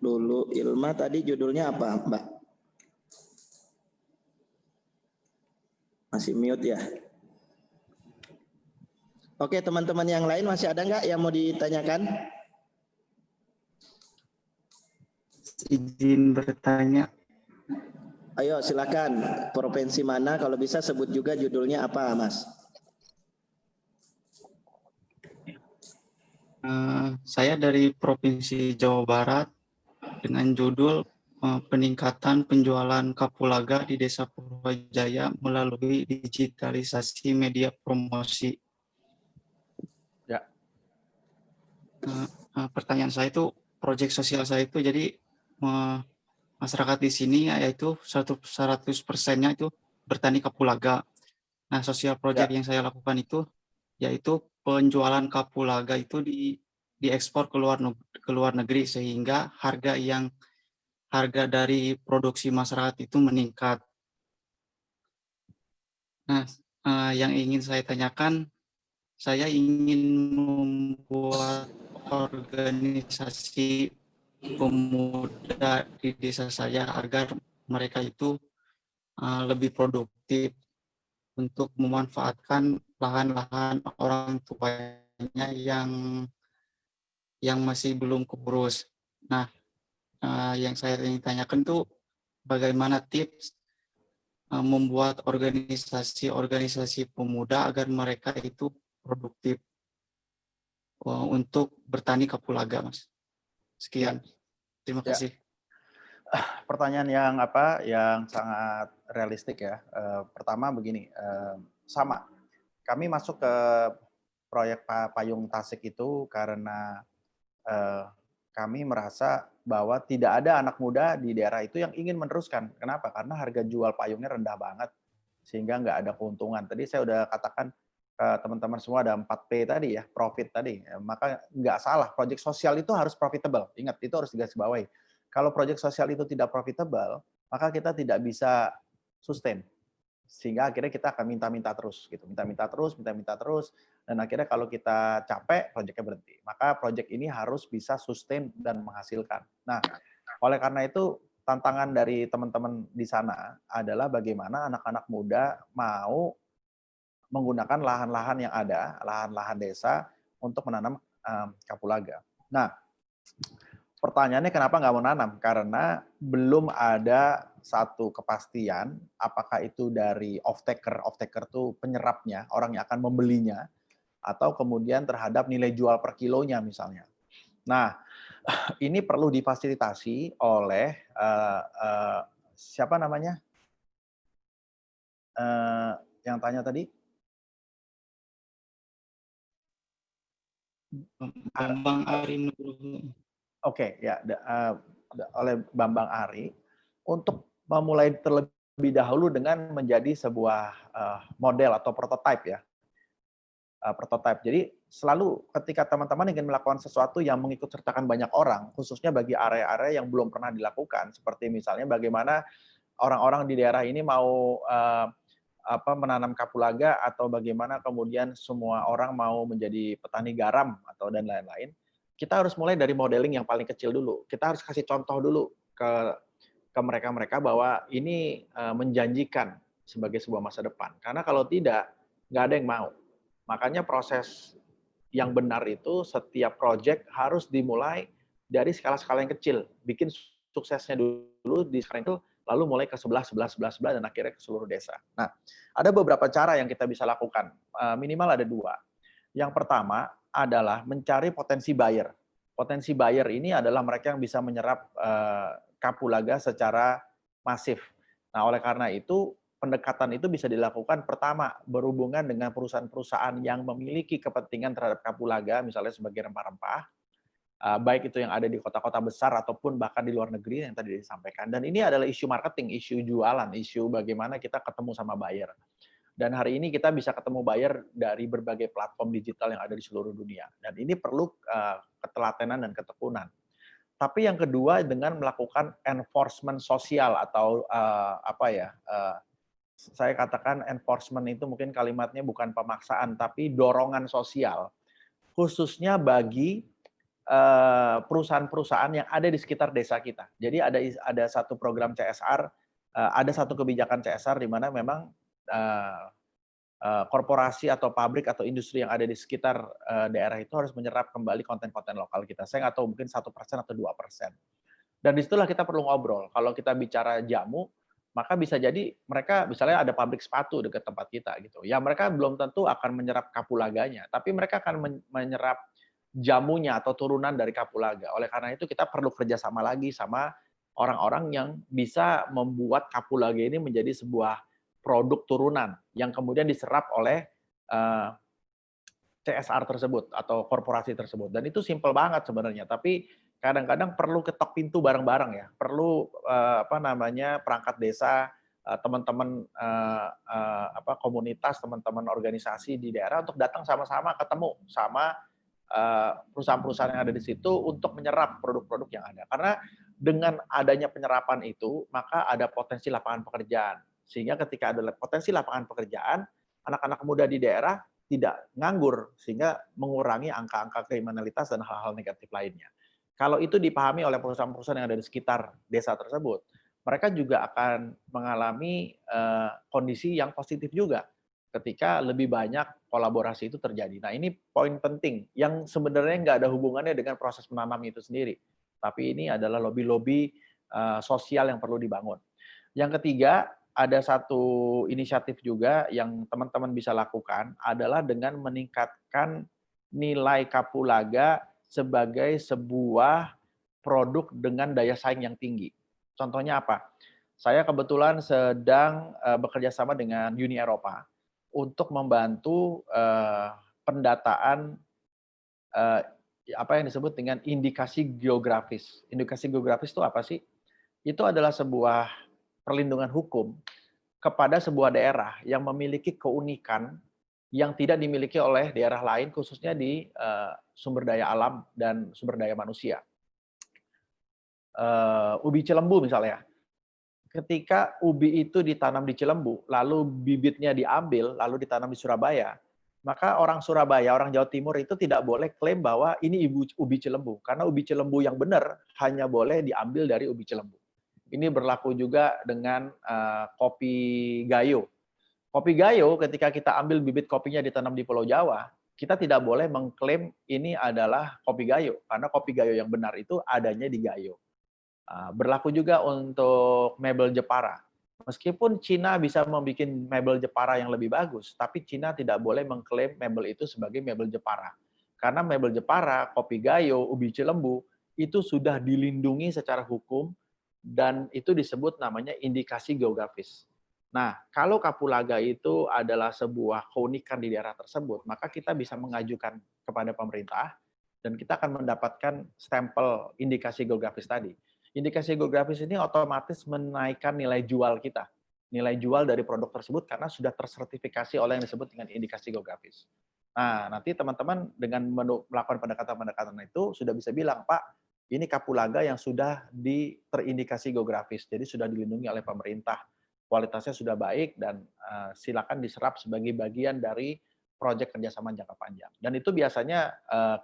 [SPEAKER 1] Lulu Ilma tadi judulnya apa, Mbak? Masih mute ya? Oke, teman-teman yang lain masih ada nggak yang mau ditanyakan?
[SPEAKER 6] Izin bertanya.
[SPEAKER 1] Ayo silakan. Provinsi mana? Kalau bisa sebut juga judulnya apa, Mas?
[SPEAKER 6] Saya dari Provinsi Jawa Barat dengan judul peningkatan penjualan kapulaga di Desa Purwajaya melalui digitalisasi media promosi.
[SPEAKER 2] Ya.
[SPEAKER 6] Pertanyaan saya itu, proyek sosial saya itu jadi masyarakat di sini yaitu 100%-nya itu bertani kapulaga. Nah, sosial project yang saya lakukan itu yaitu penjualan kapulaga itu di diekspor ke luar negeri sehingga harga dari produksi masyarakat itu meningkat. Nah, yang ingin saya tanyakan, saya ingin membuat organisasi pemuda di desa saya agar mereka itu lebih produktif untuk memanfaatkan lahan-lahan orang tuanya yang masih belum keurus. Nah, yang saya ingin tanyakan tuh bagaimana tips membuat organisasi pemuda agar mereka itu produktif untuk bertani kapulaga, Mas. Sekian. Terima
[SPEAKER 2] Ya.
[SPEAKER 6] kasih.
[SPEAKER 2] Pertanyaan yang sangat realistik ya. Pertama begini, sama. Kami masuk ke proyek Payung Tasik itu karena kami merasa bahwa tidak ada anak muda di daerah itu yang ingin meneruskan. Kenapa? Karena harga jual payungnya rendah banget, sehingga nggak ada keuntungan. Tadi saya udah katakan ke teman-teman semua ada 4P tadi ya, profit tadi. Maka nggak salah, proyek sosial itu harus profitable. Ingat, itu harus digarisbawahi. Kalau proyek sosial itu tidak profitable, maka kita tidak bisa sustain. Sehingga akhirnya kita akan minta-minta terus gitu, minta-minta terus, dan akhirnya kalau kita capek proyeknya berhenti. Maka proyek ini harus bisa sustain dan menghasilkan. Nah, oleh karena itu tantangan dari teman-teman di sana adalah bagaimana anak-anak muda mau menggunakan lahan-lahan yang ada, lahan-lahan desa untuk menanam kapulaga. Nah, pertanyaannya kenapa nggak mau nanam? Karena belum ada satu kepastian apakah itu dari off-taker itu penyerapnya, orang yang akan membelinya, atau kemudian terhadap nilai jual per kilonya misalnya. Nah, ini perlu difasilitasi oleh siapa namanya? Yang tanya tadi?
[SPEAKER 6] Bambang Ari Nugroho.
[SPEAKER 2] Oke, ya, oleh Bambang Ari untuk memulai terlebih dahulu dengan menjadi sebuah model atau prototipe ya. Prototipe. Jadi selalu ketika teman-teman ingin melakukan sesuatu yang mengikut sertakan banyak orang, khususnya bagi area-area yang belum pernah dilakukan, seperti misalnya bagaimana orang-orang di daerah ini mau menanam kapulaga atau bagaimana kemudian semua orang mau menjadi petani garam atau dan lain-lain. Kita harus mulai dari modeling yang paling kecil dulu. Kita harus kasih contoh dulu ke mereka-mereka bahwa ini menjanjikan sebagai sebuah masa depan. Karena kalau tidak, nggak ada yang mau. Makanya proses yang benar itu setiap project harus dimulai dari skala-skala yang kecil. Bikin suksesnya dulu di skala itu, lalu mulai ke 11, dan akhirnya ke seluruh desa. Nah, ada beberapa cara yang kita bisa lakukan. Minimal ada 2. Yang pertama adalah mencari potensi buyer. Potensi buyer ini adalah mereka yang bisa menyerap kapulaga secara masif. Nah, oleh karena itu, pendekatan itu bisa dilakukan pertama berhubungan dengan perusahaan-perusahaan yang memiliki kepentingan terhadap kapulaga, misalnya sebagai rempah-rempah, baik itu yang ada di kota-kota besar ataupun bahkan di luar negeri yang tadi disampaikan. Dan ini adalah isu marketing, isu jualan, isu bagaimana kita ketemu sama buyer. Dan hari ini kita bisa ketemu buyer dari berbagai platform digital yang ada di seluruh dunia. Dan ini perlu ketelatenan dan ketekunan. Tapi yang kedua dengan melakukan enforcement sosial atau saya katakan enforcement itu mungkin kalimatnya bukan pemaksaan, tapi dorongan sosial, khususnya bagi perusahaan-perusahaan yang ada di sekitar desa kita. Jadi ada satu program CSR, ada satu kebijakan CSR di mana memang korporasi atau pabrik atau industri yang ada di sekitar daerah itu harus menyerap kembali konten-konten lokal kita. Saya nggak tahu mungkin 1% atau 2%. Dan disitulah kita perlu ngobrol. Kalau kita bicara jamu, maka bisa jadi mereka misalnya ada pabrik sepatu dekat tempat kita gitu. Ya mereka belum tentu akan menyerap kapulaganya, tapi mereka akan menyerap jamunya atau turunan dari kapulaga. Oleh karena itu kita perlu kerjasama lagi sama orang-orang yang bisa membuat kapulaga ini menjadi sebuah produk turunan yang kemudian diserap oleh CSR tersebut atau korporasi tersebut. Dan itu simpel banget sebenarnya, tapi kadang-kadang perlu ketok pintu bareng-bareng ya. Perlu perangkat desa, teman-teman komunitas, teman-teman organisasi di daerah untuk datang sama-sama ketemu sama perusahaan-perusahaan yang ada di situ untuk menyerap produk-produk yang ada. Karena dengan adanya penyerapan itu, maka ada potensi lapangan pekerjaan. Sehingga ketika ada potensi lapangan pekerjaan, anak-anak muda di daerah tidak nganggur, sehingga mengurangi angka-angka kriminalitas dan hal-hal negatif lainnya. Kalau itu dipahami oleh perusahaan-perusahaan yang ada di sekitar desa tersebut, mereka juga akan mengalami kondisi yang positif juga ketika lebih banyak kolaborasi itu terjadi. Nah, ini poin penting yang sebenarnya nggak ada hubungannya dengan proses menanam itu sendiri, tapi ini adalah lobby-lobby sosial yang perlu dibangun. Yang ketiga, ada satu inisiatif juga yang teman-teman bisa lakukan adalah dengan meningkatkan nilai kapulaga sebagai sebuah produk dengan daya saing yang tinggi. Contohnya apa? Saya kebetulan sedang bekerja sama dengan Uni Eropa untuk membantu pendataan apa yang disebut dengan indikasi geografis. Indikasi geografis itu apa sih? Itu adalah sebuah perlindungan hukum kepada sebuah daerah yang memiliki keunikan yang tidak dimiliki oleh daerah lain, khususnya di sumber daya alam dan sumber daya manusia. Ubi Cilembu misalnya. Ketika ubi itu ditanam di Cilembu, lalu bibitnya diambil, lalu ditanam di Surabaya, maka orang Surabaya, orang Jawa Timur itu tidak boleh klaim bahwa ini ubi Cilembu, karena ubi Cilembu yang benar hanya boleh diambil dari ubi Cilembu. Ini berlaku juga dengan kopi Gayo. Kopi Gayo, ketika kita ambil bibit kopinya ditanam di Pulau Jawa, kita tidak boleh mengklaim ini adalah kopi Gayo, karena kopi Gayo yang benar itu adanya di Gayo. Berlaku juga untuk mebel Jepara. Meskipun Cina bisa membuat mebel Jepara yang lebih bagus, tapi Cina tidak boleh mengklaim mebel itu sebagai mebel Jepara. Karena mebel Jepara, kopi Gayo, ubi Cilembu, itu sudah dilindungi secara hukum, dan itu disebut namanya indikasi geografis. Nah, kalau kapulaga itu adalah sebuah keunikan di daerah tersebut, maka kita bisa mengajukan kepada pemerintah, dan kita akan mendapatkan stempel indikasi geografis tadi. Indikasi geografis ini otomatis menaikkan nilai jual kita. Nilai jual dari produk tersebut karena sudah tersertifikasi oleh yang disebut dengan indikasi geografis. Nah, nanti teman-teman dengan melakukan pendekatan-pendekatan itu sudah bisa bilang, Pak, ini kapulaga yang sudah terindikasi geografis, jadi sudah dilindungi oleh pemerintah. Kualitasnya sudah baik dan silakan diserap sebagai bagian dari proyek kerjasama jangka panjang. Dan itu biasanya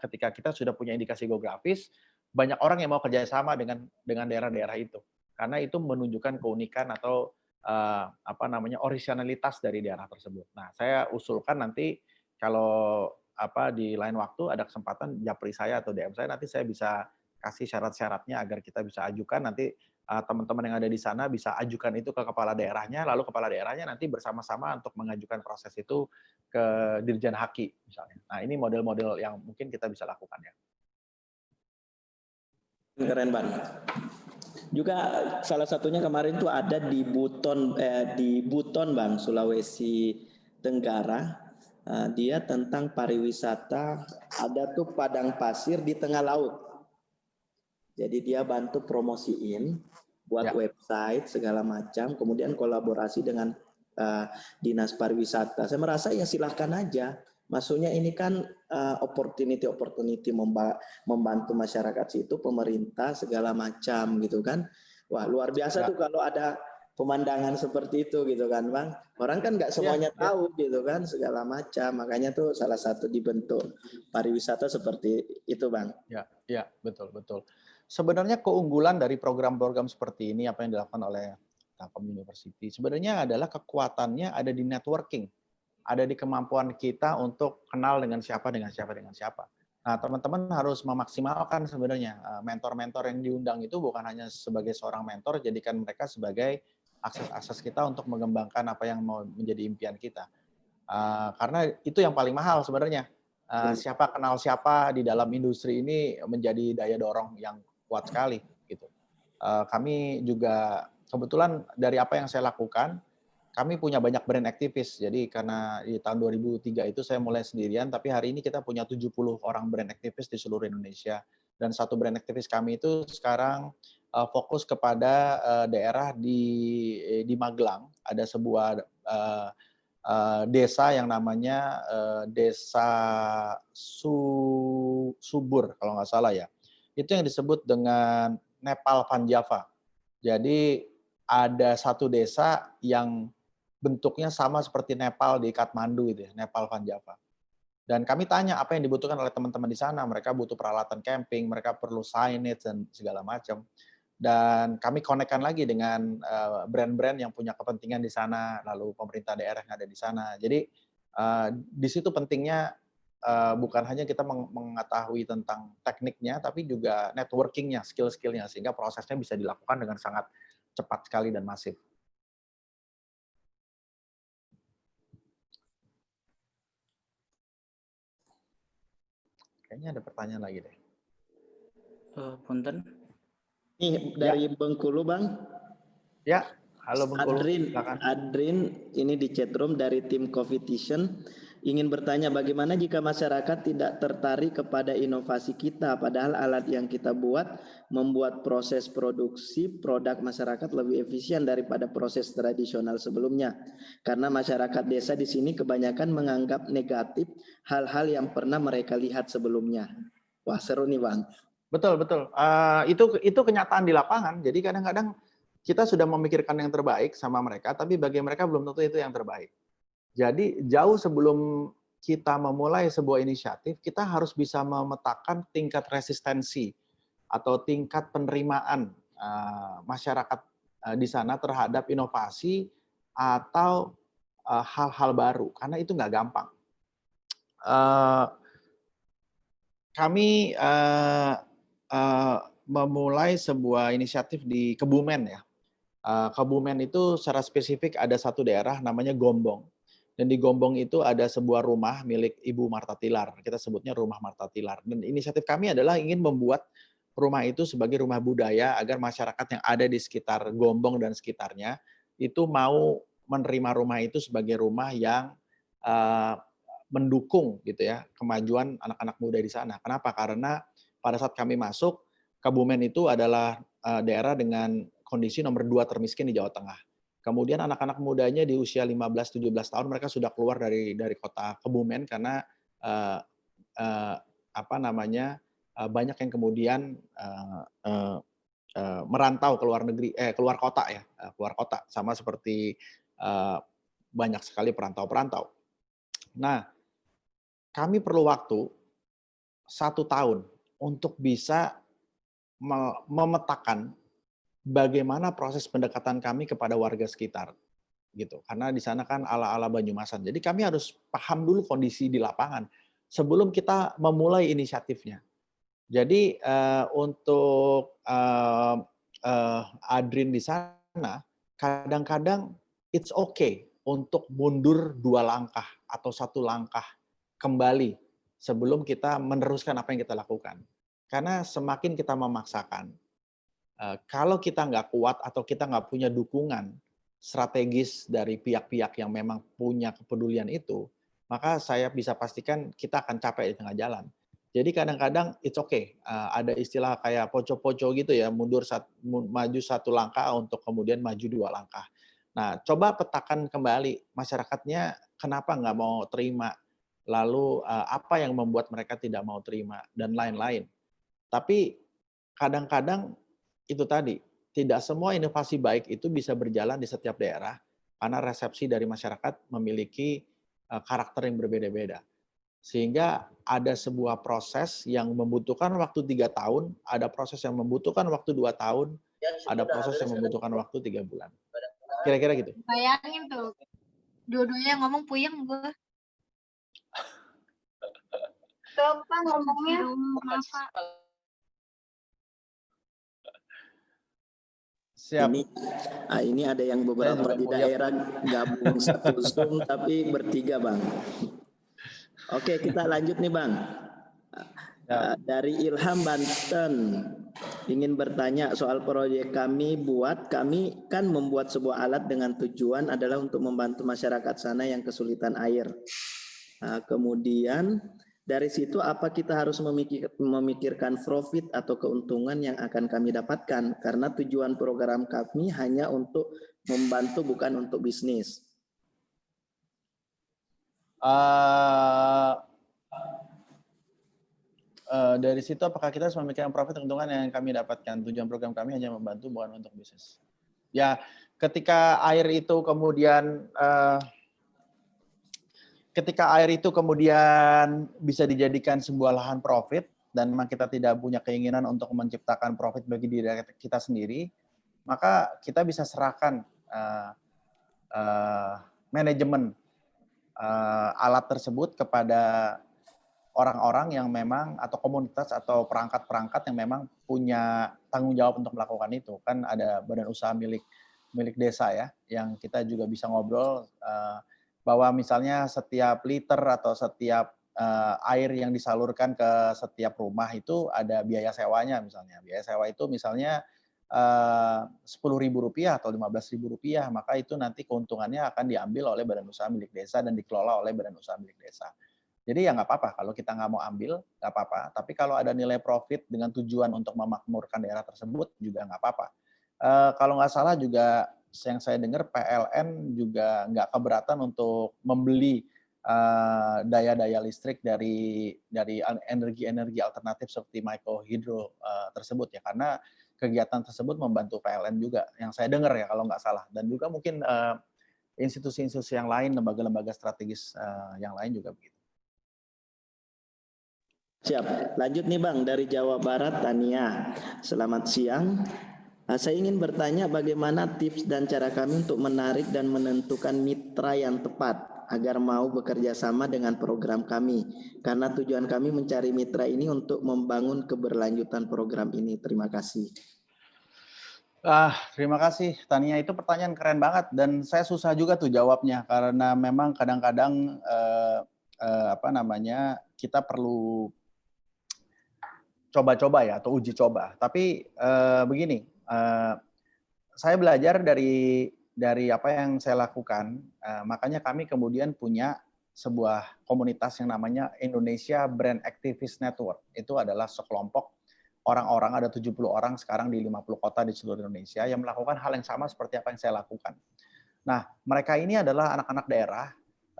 [SPEAKER 2] ketika kita sudah punya indikasi geografis, banyak orang yang mau kerjasama dengan daerah-daerah itu, karena itu menunjukkan keunikan atau originalitas dari daerah tersebut. Nah, saya usulkan nanti kalau di lain waktu ada kesempatan japri saya atau DM saya, nanti saya bisa kasih syarat-syaratnya agar kita bisa ajukan, nanti teman-teman yang ada di sana bisa ajukan itu ke kepala daerahnya, lalu kepala daerahnya nanti bersama-sama untuk mengajukan proses itu ke Dirjen Haki misalnya. Nah, ini model-model yang mungkin kita bisa lakukan ya.
[SPEAKER 1] Keren banget. Juga salah satunya kemarin tuh ada di Buton Bang, Sulawesi Tenggara. Dia tentang pariwisata, ada tuh padang pasir di tengah laut. Jadi dia bantu promosiin buat website segala macam, kemudian kolaborasi dengan dinas pariwisata. Saya merasa ya silahkan aja. Maksudnya ini kan opportunity membantu masyarakat situ, pemerintah segala macam gitu kan. Wah, luar biasa tuh kalau ada pemandangan seperti itu gitu kan, Bang. Orang kan nggak semuanya tahu gitu kan, segala macam. Makanya tuh salah satu dibentuk pariwisata seperti itu, Bang.
[SPEAKER 2] Ya, betul. Sebenarnya keunggulan dari program-program seperti ini, apa yang dilakukan oleh Telkom University, sebenarnya adalah kekuatannya ada di networking. Ada di kemampuan kita untuk kenal dengan siapa. Nah, teman-teman harus memaksimalkan sebenarnya mentor-mentor yang diundang itu bukan hanya sebagai seorang mentor, jadikan mereka sebagai akses kita untuk mengembangkan apa yang mau menjadi impian kita. Karena itu yang paling mahal sebenarnya. Siapa kenal siapa di dalam industri ini menjadi daya dorong yang kuat sekali. Gitu. Kami juga kebetulan dari apa yang saya lakukan, kami punya banyak brand aktivis. Jadi karena di tahun 2003 itu saya mulai sendirian, tapi hari ini kita punya 70 orang brand aktivis di seluruh Indonesia. Dan satu brand aktivis kami itu sekarang fokus kepada daerah di Magelang. Ada sebuah desa yang namanya Desa Subur kalau nggak salah ya. Itu yang disebut dengan Nepal Panjava. Jadi ada satu desa yang bentuknya sama seperti Nepal di Kathmandu itu ya, Nepal Panjava. Dan kami tanya apa yang dibutuhkan oleh teman-teman di sana. Mereka butuh peralatan camping, mereka perlu signage dan segala macam. Dan kami konekkan lagi dengan brand-brand yang punya kepentingan di sana, lalu pemerintah daerah yang ada di sana. Jadi di situ pentingnya bukan hanya kita mengetahui tentang tekniknya, tapi juga networking-nya, skill-skillnya, sehingga prosesnya bisa dilakukan dengan sangat cepat sekali dan masif. Kayaknya ada pertanyaan lagi deh.
[SPEAKER 6] Punten.
[SPEAKER 1] Nih dari Bengkulu Bang.
[SPEAKER 2] Ya, halo Bengkulu.
[SPEAKER 1] Adrin ini di chatroom dari tim Coffeetition ingin bertanya bagaimana jika masyarakat tidak tertarik kepada inovasi kita padahal alat yang kita buat membuat proses produksi produk masyarakat lebih efisien daripada proses tradisional sebelumnya. Karena masyarakat desa di sini kebanyakan menganggap negatif hal-hal yang pernah mereka lihat sebelumnya. Wah, seru nih Bang.
[SPEAKER 2] Betul. Itu kenyataan di lapangan. Jadi kadang-kadang kita sudah memikirkan yang terbaik sama mereka, tapi bagi mereka belum tentu itu yang terbaik. Jadi jauh sebelum kita memulai sebuah inisiatif, kita harus bisa memetakan tingkat resistensi atau tingkat penerimaan masyarakat di sana terhadap inovasi atau hal-hal baru, karena itu nggak gampang. Kami memulai sebuah inisiatif di Kebumen ya. Kebumen itu secara spesifik ada satu daerah namanya Gombong. Dan di Gombong itu ada sebuah rumah milik Ibu Marta Tilar. Kita sebutnya Rumah Marta Tilar. Dan inisiatif kami adalah ingin membuat rumah itu sebagai rumah budaya agar masyarakat yang ada di sekitar Gombong dan sekitarnya itu mau menerima rumah itu sebagai rumah yang mendukung gitu ya kemajuan anak-anak muda di sana. Kenapa? Karena pada saat kami masuk, Kebumen itu adalah daerah dengan kondisi nomor 2 termiskin di Jawa Tengah. Kemudian anak-anak mudanya di usia 15-17 tahun mereka sudah keluar dari kota Kebumen karena banyak yang kemudian merantau ke luar negeri, keluar kota sama seperti banyak sekali perantau-perantau. Nah, kami perlu waktu 1 tahun untuk bisa memetakan bagaimana proses pendekatan kami kepada warga sekitar, gitu. Karena di sana kan ala-ala Banyumasan. Jadi kami harus paham dulu kondisi di lapangan sebelum kita memulai inisiatifnya. Jadi untuk Adrin di sana, kadang-kadang it's okay untuk mundur 2 langkah atau 1 langkah kembali sebelum kita meneruskan apa yang kita lakukan. Karena semakin kita memaksakan, kalau kita nggak kuat atau kita nggak punya dukungan strategis dari pihak-pihak yang memang punya kepedulian itu, maka saya bisa pastikan kita akan capek di tengah jalan. Jadi kadang-kadang it's okay, ada istilah kayak poco-poco gitu ya, maju 1 langkah untuk kemudian maju 2 langkah. Nah, coba petakan kembali masyarakatnya kenapa nggak mau terima, lalu apa yang membuat mereka tidak mau terima, dan lain-lain. Tapi kadang-kadang itu tadi, tidak semua inovasi baik itu bisa berjalan di setiap daerah karena resepsi dari masyarakat memiliki karakter yang berbeda-beda. Sehingga ada sebuah proses yang membutuhkan waktu 3 tahun, ada proses yang membutuhkan waktu 2 tahun, ada proses yang membutuhkan waktu 3 bulan. Kira-kira gitu.
[SPEAKER 7] Bayangin tuh, dua-duanya ngomong puyeng gue. Coba ngomongnya apa?
[SPEAKER 2] Siap.
[SPEAKER 1] Ini ada yang beberapa di daerah gabung satu Zoom tapi bertiga Bang. Oke, kita lanjut nih Bang. Dari Ilham Banten ingin bertanya soal proyek kami kan membuat sebuah alat dengan tujuan adalah untuk membantu masyarakat sana yang kesulitan air. Kemudian dari situ apa kita harus memikirkan profit atau keuntungan yang akan kami dapatkan karena tujuan program kami hanya untuk membantu bukan untuk bisnis.
[SPEAKER 2] Dari situ apakah kita harus memikirkan profit keuntungan yang kami dapatkan? Tujuan program kami hanya membantu, bukan untuk bisnis. Ya, ketika air itu kemudian bisa dijadikan sebuah lahan profit, dan memang kita tidak punya keinginan untuk menciptakan profit bagi diri kita sendiri, maka kita bisa serahkan manajemen alat tersebut kepada orang-orang yang memang, atau komunitas atau perangkat-perangkat yang memang punya tanggung jawab untuk melakukan itu. Kan ada badan usaha milik desa ya, yang kita juga bisa ngobrol bahwa misalnya setiap liter atau setiap air yang disalurkan ke setiap rumah itu ada biaya sewanya misalnya. Biaya sewa itu misalnya Rp10.000 atau Rp15.000, maka itu nanti keuntungannya akan diambil oleh badan usaha milik desa dan dikelola oleh badan usaha milik desa. Jadi ya nggak apa-apa kalau kita nggak mau ambil, nggak apa-apa. Tapi kalau ada nilai profit dengan tujuan untuk memakmurkan daerah tersebut juga nggak apa-apa. Kalau nggak salah juga yang saya dengar PLN juga nggak keberatan untuk membeli daya-daya listrik dari energi-energi alternatif seperti microhydro tersebut ya, karena kegiatan tersebut membantu PLN juga yang saya dengar ya kalau nggak salah, dan juga mungkin institusi-institusi yang lain, lembaga-lembaga strategis yang lain juga begitu.
[SPEAKER 1] Siap. Lanjut nih Bang, dari Jawa Barat, Tania. Selamat siang. Saya ingin bertanya bagaimana tips dan cara kami untuk menarik dan menentukan mitra yang tepat agar mau bekerja sama dengan program kami. Karena tujuan kami mencari mitra ini untuk membangun keberlanjutan program ini. Terima kasih.
[SPEAKER 2] Terima kasih Tania, itu pertanyaan keren banget dan saya susah juga tuh jawabnya karena memang kadang-kadang kita perlu coba-coba ya atau uji coba. Tapi begini, saya belajar dari apa yang saya lakukan, makanya kami kemudian punya sebuah komunitas yang namanya Indonesia Brand Activist Network. Itu adalah sekelompok orang-orang, ada 70 orang sekarang di 50 kota di seluruh Indonesia yang melakukan hal yang sama seperti apa yang saya lakukan. Nah, mereka ini adalah anak-anak daerah,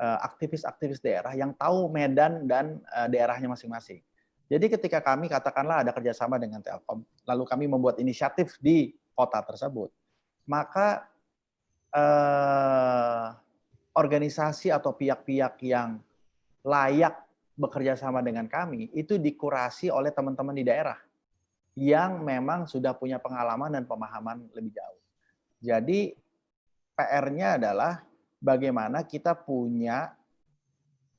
[SPEAKER 2] aktivis-aktivis daerah yang tahu medan dan daerahnya masing-masing. Jadi ketika kami katakanlah ada kerjasama dengan Telkom, lalu kami membuat inisiatif di kota tersebut, maka organisasi atau pihak-pihak yang layak bekerja sama dengan kami itu dikurasi oleh teman-teman di daerah yang memang sudah punya pengalaman dan pemahaman lebih jauh. Jadi PR-nya adalah bagaimana kita punya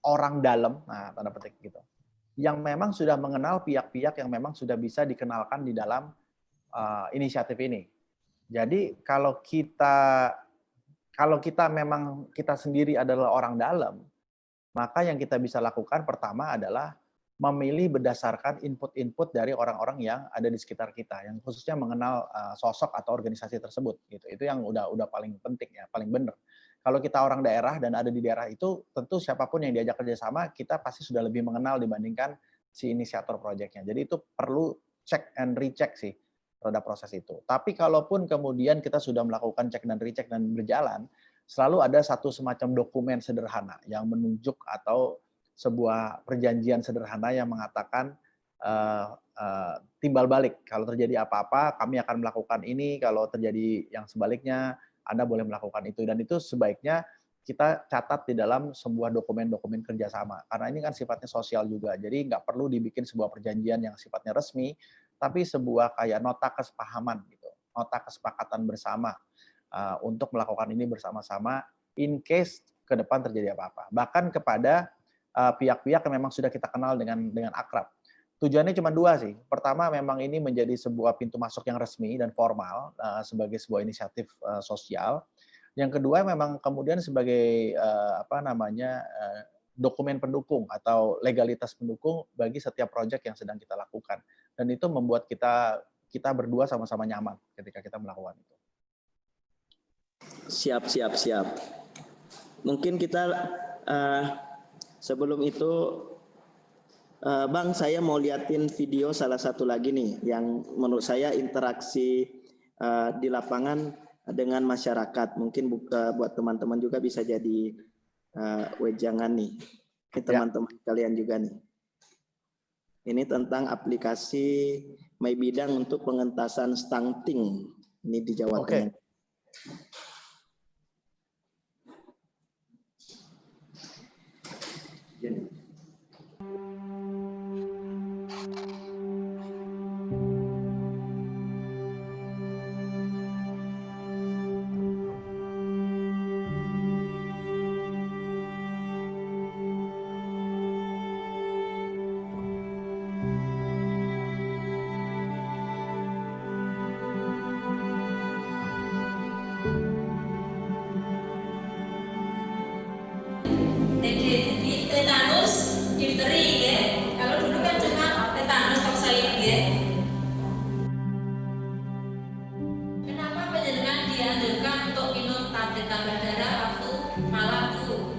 [SPEAKER 2] orang dalam, nah tanda petik gitu, yang memang sudah mengenal pihak-pihak yang memang sudah bisa dikenalkan di dalam inisiatif ini. Jadi kalau kita memang kita sendiri adalah orang dalam, maka yang kita bisa lakukan pertama adalah memilih berdasarkan input-input dari orang-orang yang ada di sekitar kita, yang khususnya mengenal sosok atau organisasi tersebut. Gitu. Itu yang udah paling penting ya, paling benar. Kalau kita orang daerah dan ada di daerah itu, tentu siapapun yang diajak kerjasama, kita pasti sudah lebih mengenal dibandingkan si inisiator proyeknya. Jadi itu perlu check and recheck sih terhadap proses itu. Tapi kalaupun kemudian kita sudah melakukan check dan recheck dan berjalan, selalu ada satu semacam dokumen sederhana yang menunjuk atau sebuah perjanjian sederhana yang mengatakan timbal balik. Kalau terjadi apa-apa, kami akan melakukan ini. Kalau terjadi yang sebaliknya, Anda boleh melakukan itu. Dan itu sebaiknya kita catat di dalam sebuah dokumen-dokumen kerjasama. Karena ini kan sifatnya sosial juga. Jadi nggak perlu dibikin sebuah perjanjian yang sifatnya resmi, tapi sebuah kayak nota kesepahaman, gitu, nota kesepakatan bersama untuk melakukan ini bersama-sama in case ke depan terjadi apa-apa. Bahkan kepada pihak-pihak yang memang sudah kita kenal dengan akrab. Tujuannya cuma dua sih. Pertama, memang ini menjadi sebuah pintu masuk yang resmi dan formal sebagai sebuah inisiatif sosial. Yang kedua, memang kemudian sebagai dokumen pendukung atau legalitas pendukung bagi setiap proyek yang sedang kita lakukan. Dan itu membuat kita berdua sama-sama nyaman ketika kita melakukan itu.
[SPEAKER 1] Siap. Mungkin kita sebelum itu, Bang, saya mau liatin video salah satu lagi nih, yang menurut saya interaksi di lapangan dengan masyarakat. Mungkin buat teman-teman juga bisa jadi wejangan nih. Ini teman-teman kalian juga nih. Ini tentang aplikasi My Bidang untuk pengentasan stunting. Ini di Jawa Tengah.
[SPEAKER 8] Jadi tetanus, difteri ya. Kalau dulu kan cuma tetanus toksain ya. Kenapa penjenengan dianjurkan untuk minum tablet tambah darah waktu malam tuh?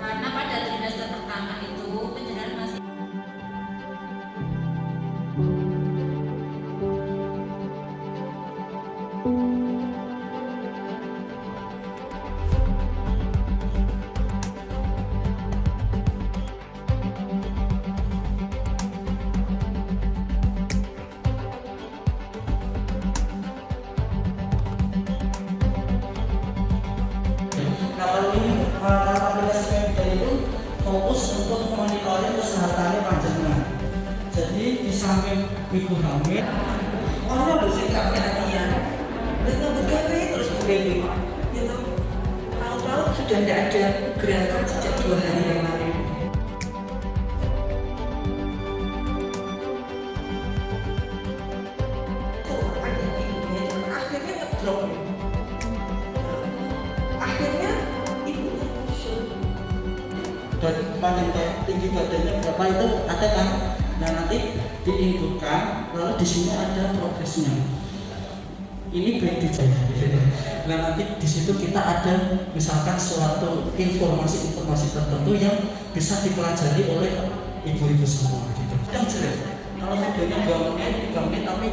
[SPEAKER 8] Karena pada trimester pertama itu penjenengan masih
[SPEAKER 9] Kalau ini aplikasi Medical itu fokus untuk monitoring kesehatannya panjenengan. Jadi di samping ibu hamil,
[SPEAKER 10] orang bersikap perhatian, mereka begawe terus begawe, gitu. Tahu-tahu sudah tidak ada gerakan sejak 2 hari yang lalu. Ada ibunya, akhirnya ngedrop. Akhirnya ibunya muncul.
[SPEAKER 9] dan paling tinggi badannya berapa itu ada kan? Nah nanti diinputkan, lalu di sini ada progresnya. Ini baik dijaga. Nah nanti di situ kita ada misalkan suatu informasi-informasi tertentu yang bisa dipelajari oleh ibu-ibu semua. Gitu. Yang jelas, kalau videonya 2 menit, 3 menit, tapi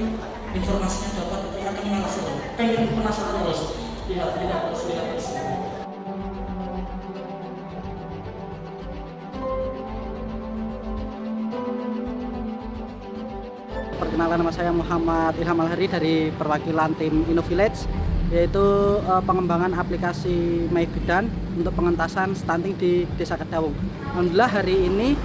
[SPEAKER 9] informasinya dapat, itu akan pengen penasaran terus. Lihat terus.
[SPEAKER 11] Perkenalkan, nama saya Muhammad Ilham Alhari dari perwakilan tim InnoVillage, yaitu pengembangan aplikasi My Bidan untuk pengentasan stunting di Desa Kedawung. Alhamdulillah hari ini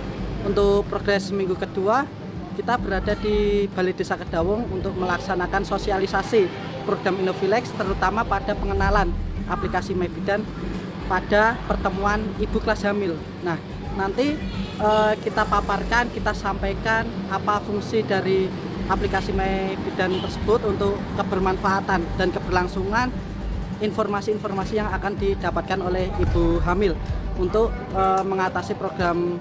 [SPEAKER 11] untuk progres minggu kedua kita berada di Balai Desa Kedawung untuk melaksanakan sosialisasi program InnoVillage, terutama pada pengenalan aplikasi My Bidan pada pertemuan ibu kelas hamil. Nah, nanti kita paparkan, kita sampaikan apa fungsi dari aplikasi My Bidan tersebut untuk kebermanfaatan dan keberlangsungan informasi-informasi yang akan didapatkan oleh ibu hamil untuk mengatasi program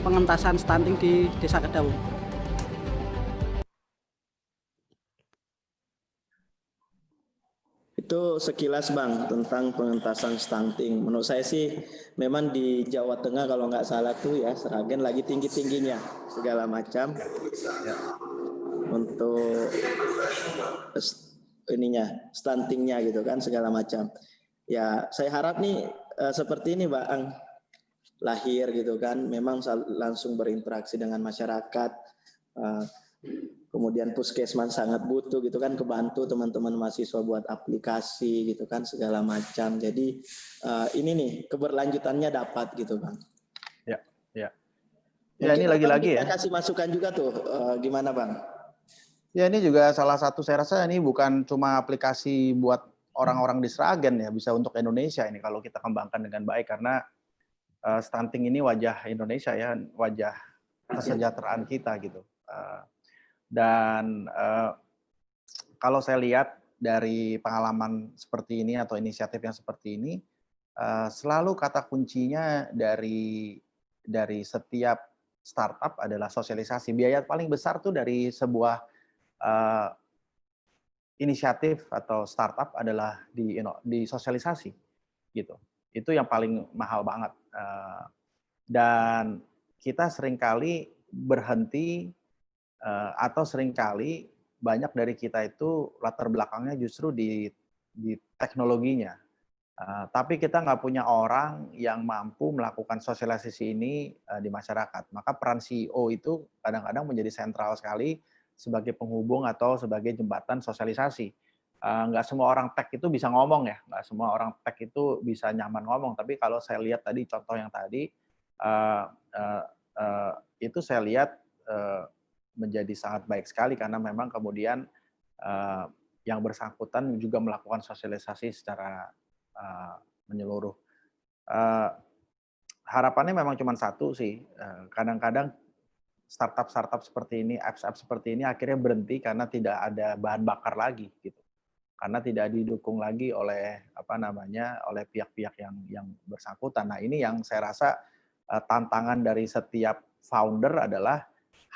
[SPEAKER 11] pengentasan stunting di Desa Kedawung.
[SPEAKER 1] Itu sekilas Bang tentang pengentasan stunting. Menurut saya sih memang di Jawa Tengah kalau nggak salah tuh ya Sragen lagi tinggi-tingginya segala macam ya, untuk stuntingnya gitu kan segala macam. Ya saya harap nih seperti ini Bang, lahir gitu kan memang langsung berinteraksi dengan masyarakat. Kemudian puskesmas sangat butuh gitu kan, kebantu teman-teman mahasiswa buat aplikasi gitu kan segala macam. Jadi ini nih keberlanjutannya dapat gitu Bang.
[SPEAKER 2] Ya.
[SPEAKER 1] Ya
[SPEAKER 2] Ini lagi-lagi ya.
[SPEAKER 1] Kasih masukan juga tuh gimana Bang?
[SPEAKER 2] Ya ini juga salah satu, saya rasa ini bukan cuma aplikasi buat orang-orang di Sragen ya, bisa untuk Indonesia ini kalau kita kembangkan dengan baik, karena stunting ini wajah Indonesia ya, wajah kesejahteraan kita gitu. Dan kalau saya lihat dari pengalaman seperti ini atau inisiatif yang seperti ini, selalu kata kuncinya dari setiap startup adalah sosialisasi. Biaya paling besar tuh dari sebuah inisiatif atau startup adalah di sosialisasi gitu. Itu yang paling mahal banget. Dan kita seringkali berhenti atau seringkali banyak dari kita itu latar belakangnya justru di teknologinya. Tapi kita nggak punya orang yang mampu melakukan sosialisasi ini di masyarakat. Maka peran CEO itu kadang-kadang menjadi sentral sekali sebagai penghubung atau sebagai jembatan sosialisasi. Nggak semua orang tech itu bisa ngomong ya, nggak semua orang tech itu bisa nyaman ngomong. Tapi kalau saya lihat tadi contoh yang tadi, itu saya lihat menjadi sangat baik sekali karena memang kemudian yang bersangkutan juga melakukan sosialisasi secara menyeluruh. Harapannya memang cuma satu sih, kadang-kadang startup seperti ini, apps seperti ini akhirnya berhenti karena tidak ada bahan bakar lagi gitu. Karena tidak didukung lagi oleh oleh pihak-pihak yang bersangkutan. Nah, ini yang saya rasa tantangan dari setiap founder adalah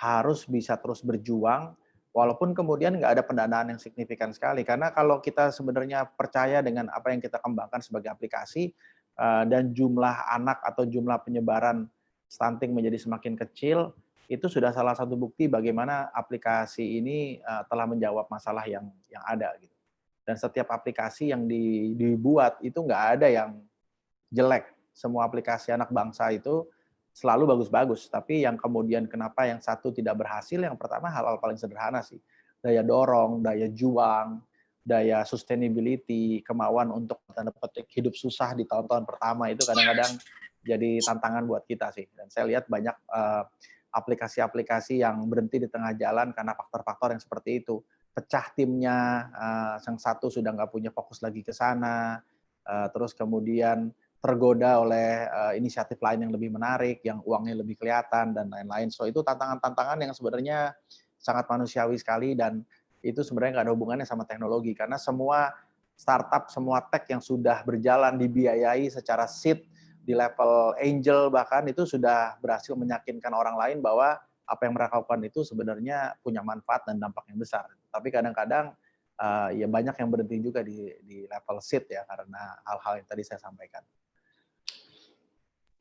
[SPEAKER 2] harus bisa terus berjuang walaupun kemudian nggak ada pendanaan yang signifikan sekali. Karena kalau kita sebenarnya percaya dengan apa yang kita kembangkan sebagai aplikasi dan jumlah anak atau jumlah penyebaran stunting menjadi semakin kecil, itu sudah salah satu bukti bagaimana aplikasi ini telah menjawab masalah yang ada gitu. Dan setiap aplikasi yang dibuat itu nggak ada yang jelek. Semua aplikasi anak bangsa itu selalu bagus-bagus, tapi yang kemudian kenapa yang satu tidak berhasil, yang pertama hal-hal paling sederhana sih. Daya dorong, daya juang, daya sustainability, kemauan untuk tanda petik hidup susah di tahun-tahun pertama itu kadang-kadang jadi tantangan buat kita sih. Dan saya lihat banyak aplikasi-aplikasi yang berhenti di tengah jalan karena faktor-faktor yang seperti itu. Pecah timnya, yang satu sudah nggak punya fokus lagi ke sana, terus kemudian tergoda oleh inisiatif lain yang lebih menarik, yang uangnya lebih kelihatan, dan lain-lain. So, itu tantangan-tantangan yang sebenarnya sangat manusiawi sekali, dan itu sebenarnya nggak ada hubungannya sama teknologi, karena semua startup, semua tech yang sudah berjalan dibiayai secara seed, di level angel bahkan, itu sudah berhasil meyakinkan orang lain bahwa apa yang mereka lakukan itu sebenarnya punya manfaat dan dampak yang besar. Tapi kadang-kadang ya banyak yang berhenti juga di level seed ya, karena hal-hal yang tadi saya sampaikan.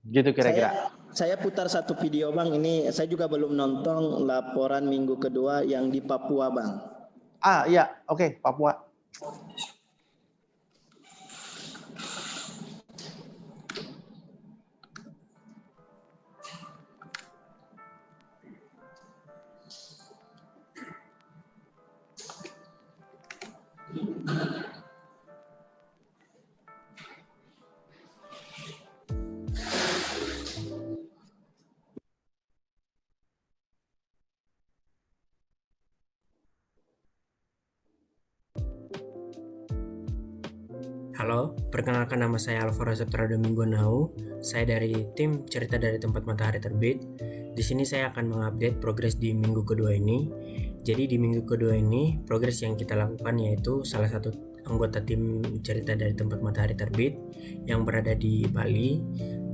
[SPEAKER 2] Gitu kira-kira.
[SPEAKER 1] Saya putar satu video Bang, ini saya juga belum nonton laporan minggu kedua yang di Papua Bang.
[SPEAKER 2] Iya, oke, Papua.
[SPEAKER 12] Halo, perkenalkan nama saya Alvaro Septra Domingo Nau. Saya dari tim Cerita dari Tempat Matahari Terbit. Di sini saya akan mengupdate progres di minggu kedua ini. Jadi di minggu kedua ini, progres yang kita lakukan yaitu salah satu anggota tim Cerita dari Tempat Matahari Terbit yang berada di Bali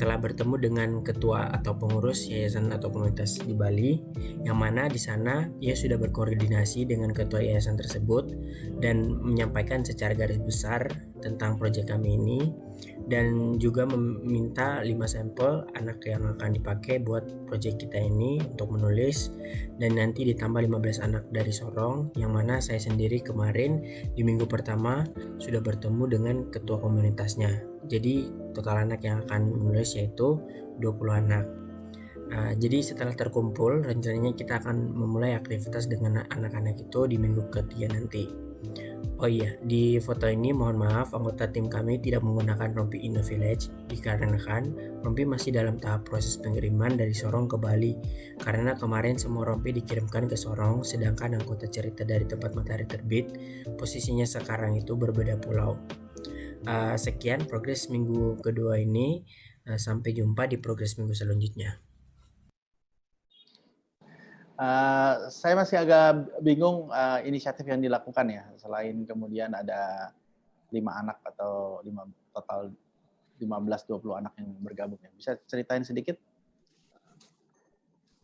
[SPEAKER 12] telah bertemu dengan ketua atau pengurus yayasan atau komunitas di Bali, yang mana di sana ia sudah berkoordinasi dengan ketua yayasan tersebut dan menyampaikan secara garis besar tentang proyek kami ini, dan juga meminta 5 sampel anak yang akan dipakai buat proyek kita ini untuk menulis, dan nanti ditambah 15 anak dari Sorong, yang mana saya sendiri kemarin di minggu pertama sudah bertemu dengan ketua komunitasnya. Jadi total anak yang akan menulis yaitu 20 anak. Jadi setelah terkumpul, rencananya kita akan memulai aktivitas dengan anak-anak itu di minggu ketiga nanti. Oh iya, di foto ini mohon maaf anggota tim kami tidak menggunakan rompi InnoVillage dikarenakan rompi masih dalam tahap proses pengiriman dari Sorong ke Bali, karena kemarin semua rompi dikirimkan ke Sorong, sedangkan anggota Cerita dari Tempat Matahari Terbit posisinya sekarang itu berbeda pulau. Sekian progres minggu kedua ini, sampai jumpa di progres minggu selanjutnya.
[SPEAKER 2] Saya masih agak bingung inisiatif yang dilakukan ya, selain kemudian ada 5 anak atau total 15-20 anak yang bergabung ya. Bisa ceritain sedikit?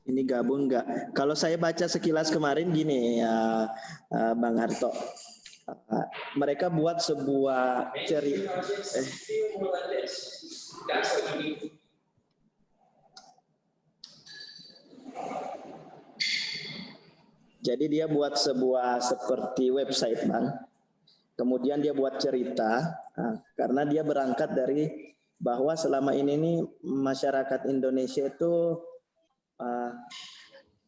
[SPEAKER 1] Ini gabung nggak? Kalau saya baca sekilas kemarin gini ya, Bang Harto. Mereka buat sebuah cerita. Jadi dia buat sebuah seperti website Bang. kemudian dia buat cerita, karena dia berangkat dari bahwa selama ini nih masyarakat Indonesia itu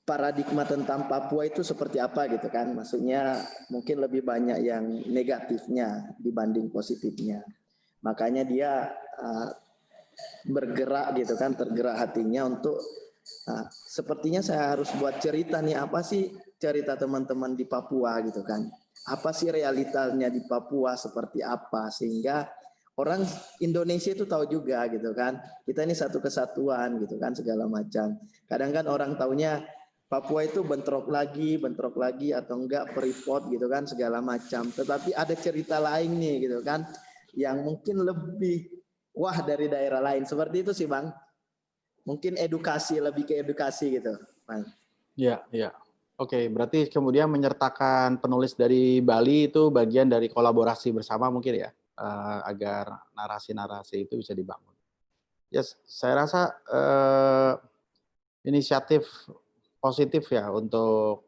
[SPEAKER 1] paradigma tentang Papua itu seperti apa gitu kan, maksudnya mungkin lebih banyak yang negatifnya dibanding positifnya. Makanya dia bergerak gitu kan, tergerak hatinya untuk sepertinya saya harus buat cerita nih, apa sih cerita teman-teman di Papua gitu kan, apa sih realitanya di Papua seperti apa, sehingga orang Indonesia itu tahu juga gitu kan, kita ini satu kesatuan gitu kan, segala macam. Kadang kan orang taunya Papua itu bentrok lagi atau enggak Freeport gitu kan, segala macam. Tetapi ada cerita lain nih gitu kan, yang mungkin lebih wah dari daerah lain. Seperti itu sih Bang. Mungkin edukasi, lebih ke edukasi gitu Bang.
[SPEAKER 2] Iya, iya. Oke, berarti kemudian menyertakan penulis dari Bali itu bagian dari kolaborasi bersama mungkin ya, agar narasi-narasi itu bisa dibangun. Yes, saya rasa inisiatif positif ya untuk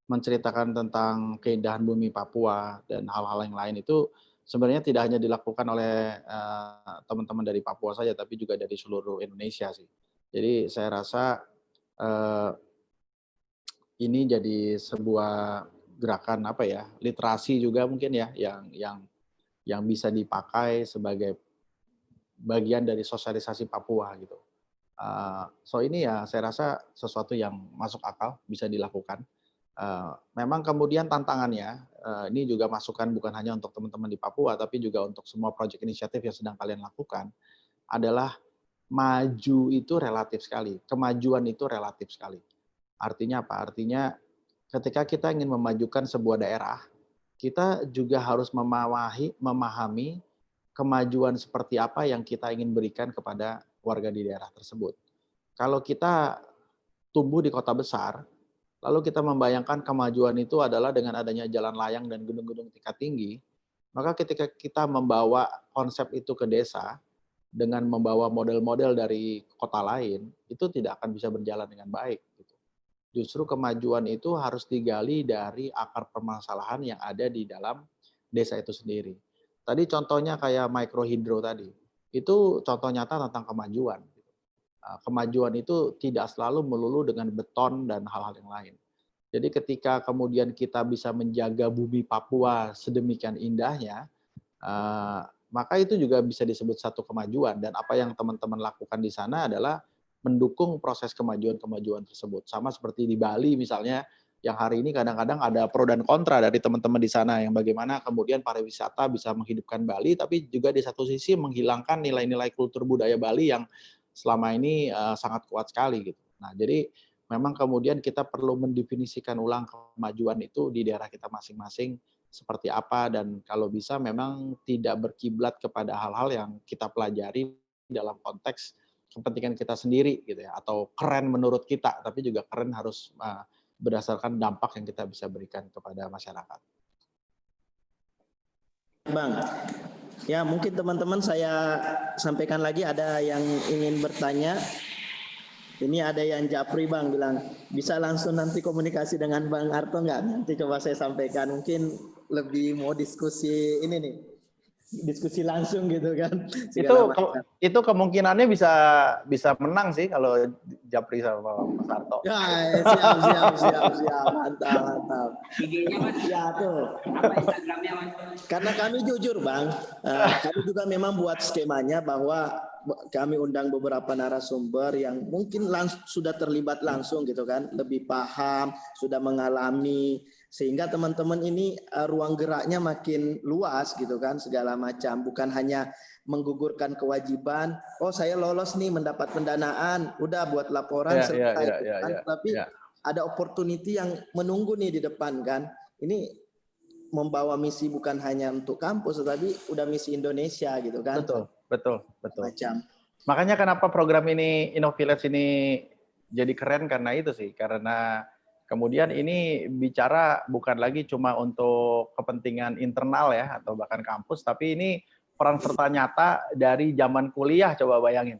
[SPEAKER 2] menceritakan tentang keindahan bumi Papua dan hal-hal yang lain itu sebenarnya tidak hanya dilakukan oleh teman-teman dari Papua saja, tapi juga dari seluruh Indonesia sih. Jadi saya rasa ini jadi sebuah gerakan apa ya, literasi juga mungkin ya, yang bisa dipakai sebagai bagian dari sosialisasi Papua gitu. So ini ya saya rasa sesuatu yang masuk akal, bisa dilakukan. Memang kemudian tantangannya, ini juga masukan bukan hanya untuk teman-teman di Papua, tapi juga untuk semua proyek inisiatif yang sedang kalian lakukan, adalah maju itu relatif sekali, kemajuan itu relatif sekali. Artinya apa? Artinya ketika kita ingin memajukan sebuah daerah, kita juga harus memahami kemajuan seperti apa yang kita ingin berikan kepada warga di daerah tersebut. Kalau kita tumbuh di kota besar, lalu kita membayangkan kemajuan itu adalah dengan adanya jalan layang dan gedung-gedung tingkat tinggi, maka ketika kita membawa konsep itu ke desa, dengan membawa model-model dari kota lain, itu tidak akan bisa berjalan dengan baik. Justru kemajuan itu harus digali dari akar permasalahan yang ada di dalam desa itu sendiri. Tadi contohnya kayak microhydro tadi, itu contoh nyata tentang kemajuan. Kemajuan itu tidak selalu melulu dengan beton dan hal-hal yang lain. Jadi ketika kemudian kita bisa menjaga bumi Papua sedemikian indahnya, maka itu juga bisa disebut satu kemajuan. Dan apa yang teman-teman lakukan di sana adalah mendukung proses kemajuan-kemajuan tersebut. Sama seperti di Bali misalnya, yang hari ini kadang-kadang ada pro dan kontra dari teman-teman di sana, yang bagaimana kemudian pariwisata bisa menghidupkan Bali, tapi juga di satu sisi menghilangkan nilai-nilai kultur budaya Bali yang selama ini sangat kuat sekali gitu. Nah, jadi memang kemudian kita perlu mendefinisikan ulang kemajuan itu di daerah kita masing-masing seperti apa, dan kalau bisa memang tidak berkiblat kepada hal-hal yang kita pelajari dalam konteks kepentingan kita sendiri gitu ya, atau keren menurut kita, tapi juga keren harus berdasarkan dampak yang kita bisa berikan kepada masyarakat.
[SPEAKER 1] Bang, ya mungkin teman-teman saya sampaikan lagi, ada yang ingin bertanya. Ini ada yang Japri Bang bilang, bisa langsung nanti komunikasi dengan Bang Arto nggak? Nanti coba saya sampaikan, mungkin lebih mau diskusi ini nih, diskusi langsung gitu kan.
[SPEAKER 2] Itu kemungkinannya bisa menang sih kalau Japri sama Mas Arto.
[SPEAKER 1] Ya, siap. Mantap.
[SPEAKER 3] IG-nya Mas.
[SPEAKER 1] Ya tuh.
[SPEAKER 3] Apa Instagramnya Mas?
[SPEAKER 1] Karena kami jujur Bang, kami juga memang buat skemanya bahwa kami undang beberapa narasumber yang mungkin sudah terlibat langsung gitu kan, lebih paham, sudah mengalami, sehingga teman-teman ini ruang geraknya makin luas gitu kan, segala macam, bukan hanya menggugurkan kewajiban, oh saya lolos nih mendapat pendanaan, udah buat laporan selesai, tapi ada opportunity yang menunggu nih di depan kan. Ini membawa misi bukan hanya untuk kampus, tetapi udah misi Indonesia gitu kan.
[SPEAKER 2] Betul.
[SPEAKER 1] Macam.
[SPEAKER 2] Makanya kenapa program ini InnoVillage ini jadi keren karena itu sih, karena kemudian ini bicara bukan lagi cuma untuk kepentingan internal ya atau bahkan kampus, tapi ini peran serta nyata dari zaman kuliah. Coba bayangin,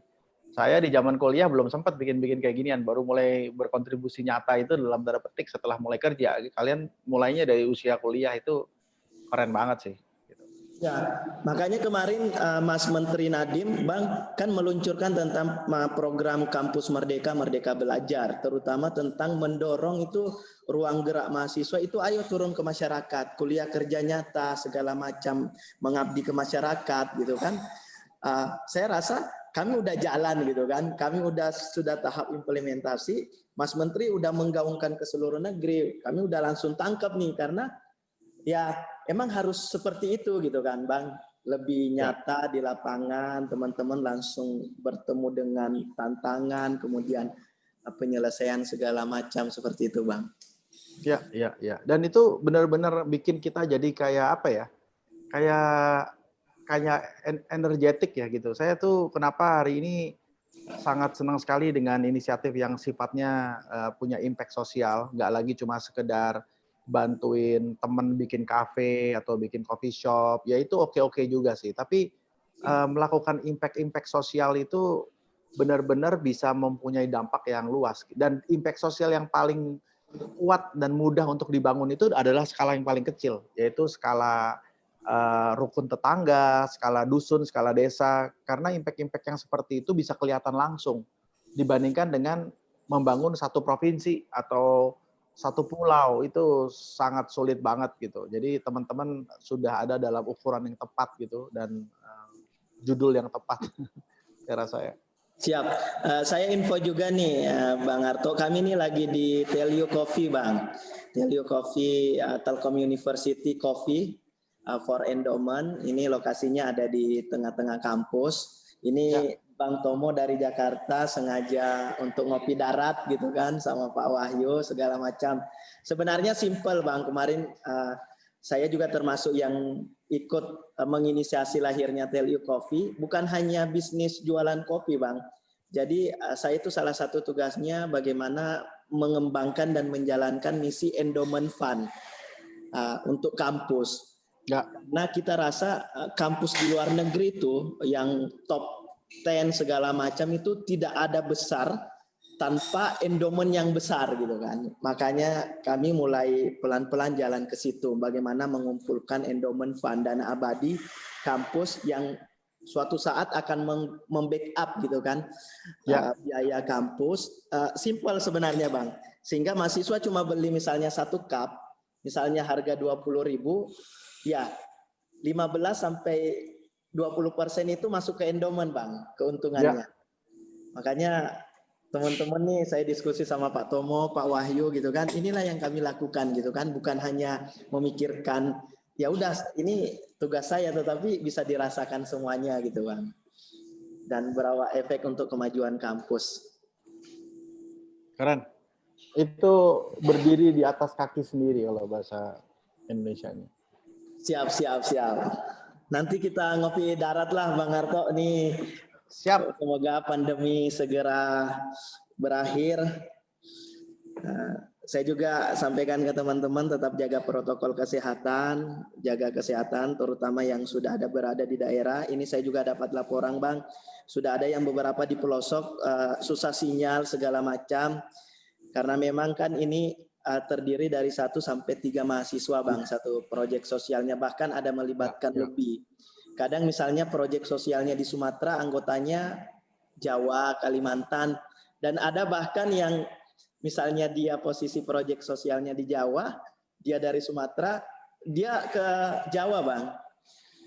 [SPEAKER 2] saya di zaman kuliah belum sempat bikin kayak ginian, baru mulai berkontribusi nyata itu dalam tanda petik setelah mulai kerja. Kalian mulainya dari usia kuliah, itu keren banget sih.
[SPEAKER 1] Ya, makanya kemarin Mas Menteri Nadiem, Bang, kan meluncurkan tentang program Kampus Merdeka, Merdeka Belajar, terutama tentang mendorong itu ruang gerak mahasiswa itu ayo turun ke masyarakat, kuliah kerja nyata, segala macam, mengabdi ke masyarakat gitu kan. Saya rasa kami udah jalan gitu kan, kami sudah tahap implementasi, Mas Menteri udah menggaungkan ke seluruh negeri, kami udah langsung tangkap nih karena ya emang harus seperti itu gitu kan Bang, lebih nyata di lapangan, teman-teman langsung bertemu dengan tantangan, kemudian penyelesaian segala macam seperti itu Bang.
[SPEAKER 2] Ya. Dan itu benar-benar bikin kita jadi kayak apa ya? Kayak energetik ya gitu. Saya tuh kenapa hari ini sangat senang sekali dengan inisiatif yang sifatnya punya impact sosial, nggak lagi cuma sekedar bantuin temen bikin kafe atau bikin coffee shop, ya itu oke-oke juga sih. Tapi melakukan impact sosial itu benar-benar bisa mempunyai dampak yang luas. Dan impact sosial yang paling kuat dan mudah untuk dibangun itu adalah skala yang paling kecil, yaitu skala rukun tetangga, skala dusun, skala desa. Karena impact-impact yang seperti itu bisa kelihatan langsung dibandingkan dengan membangun satu provinsi atau satu pulau, itu sangat sulit banget gitu. Jadi teman-teman sudah ada dalam ukuran yang tepat gitu dan judul yang tepat, saya rasa ya.
[SPEAKER 1] Siap. Saya info juga nih Bang Arto, kami ini lagi di Telio Coffee Bang. Telio Coffee Telkom University Coffee for Endowment. Ini lokasinya ada di tengah-tengah kampus. Ini Bang Tomo dari Jakarta sengaja untuk ngopi darat gitu kan sama Pak Wahyu segala macam. Sebenarnya simple Bang, kemarin saya juga termasuk yang ikut menginisiasi lahirnya Telio Coffee, bukan hanya bisnis jualan kopi Bang. Jadi saya itu salah satu tugasnya bagaimana mengembangkan dan menjalankan misi endowment fund untuk kampus. Nah kita rasa kampus di luar negeri itu yang top 10 segala macam itu tidak ada besar tanpa endowment yang besar gitu kan. Makanya kami mulai pelan-pelan jalan ke situ, bagaimana mengumpulkan endowment fund dana abadi kampus yang suatu saat akan membackup gitu kan biaya kampus. Simple sebenarnya Bang, sehingga mahasiswa cuma beli misalnya 1 cup, misalnya harga 20.000, ya 15-20% itu masuk ke endowment Bang, keuntungannya. Makanya teman-teman nih saya diskusi sama Pak Tomo, Pak Wahyu gitu kan, inilah yang kami lakukan gitu kan, bukan hanya memikirkan ya udah ini tugas saya, tetapi bisa dirasakan semuanya gitu Bang. Dan berawa efek untuk kemajuan kampus.
[SPEAKER 2] Keren. Itu berdiri di atas kaki sendiri kalau bahasa Indonesianya.
[SPEAKER 1] Siap. Nanti kita ngopi darat lah Bang Arto nih.
[SPEAKER 2] Siap.
[SPEAKER 1] Semoga pandemi segera berakhir. Saya juga sampaikan ke teman-teman tetap jaga protokol kesehatan, jaga kesehatan terutama yang sudah ada berada di daerah. Ini saya juga dapat laporan Bang, sudah ada yang beberapa di pelosok susah sinyal segala macam. Karena memang kan ini terdiri dari 1 sampai 3 mahasiswa Bang, satu proyek sosialnya, bahkan ada melibatkan lebih. Kadang misalnya proyek sosialnya di Sumatera anggotanya Jawa, Kalimantan, dan ada bahkan yang misalnya dia posisi proyek sosialnya di Jawa, dia dari Sumatera, dia ke Jawa Bang,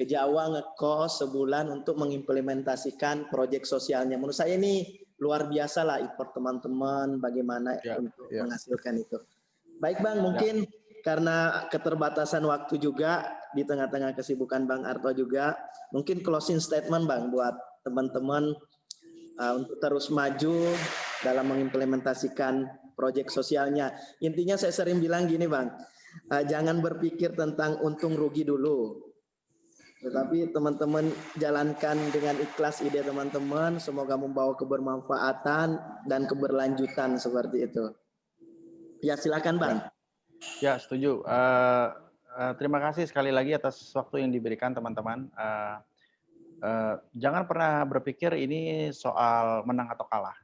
[SPEAKER 1] ke Jawa ngekos sebulan untuk mengimplementasikan proyek sosialnya. Menurut saya ini luar biasa lah effort teman-teman bagaimana untuk menghasilkan itu. Baik Bang, mungkin karena keterbatasan waktu juga di tengah-tengah kesibukan Bang Arto juga, mungkin closing statement Bang buat teman-teman untuk terus maju dalam mengimplementasikan proyek sosialnya. Intinya saya sering bilang gini Bang, jangan berpikir tentang untung rugi dulu, tetapi teman-teman jalankan dengan ikhlas ide teman-teman, semoga membawa kebermanfaatan dan keberlanjutan seperti itu. Ya silakan Bang.
[SPEAKER 2] Ya setuju. Terima kasih sekali lagi atas waktu yang diberikan teman-teman. Jangan pernah berpikir ini soal menang atau kalah.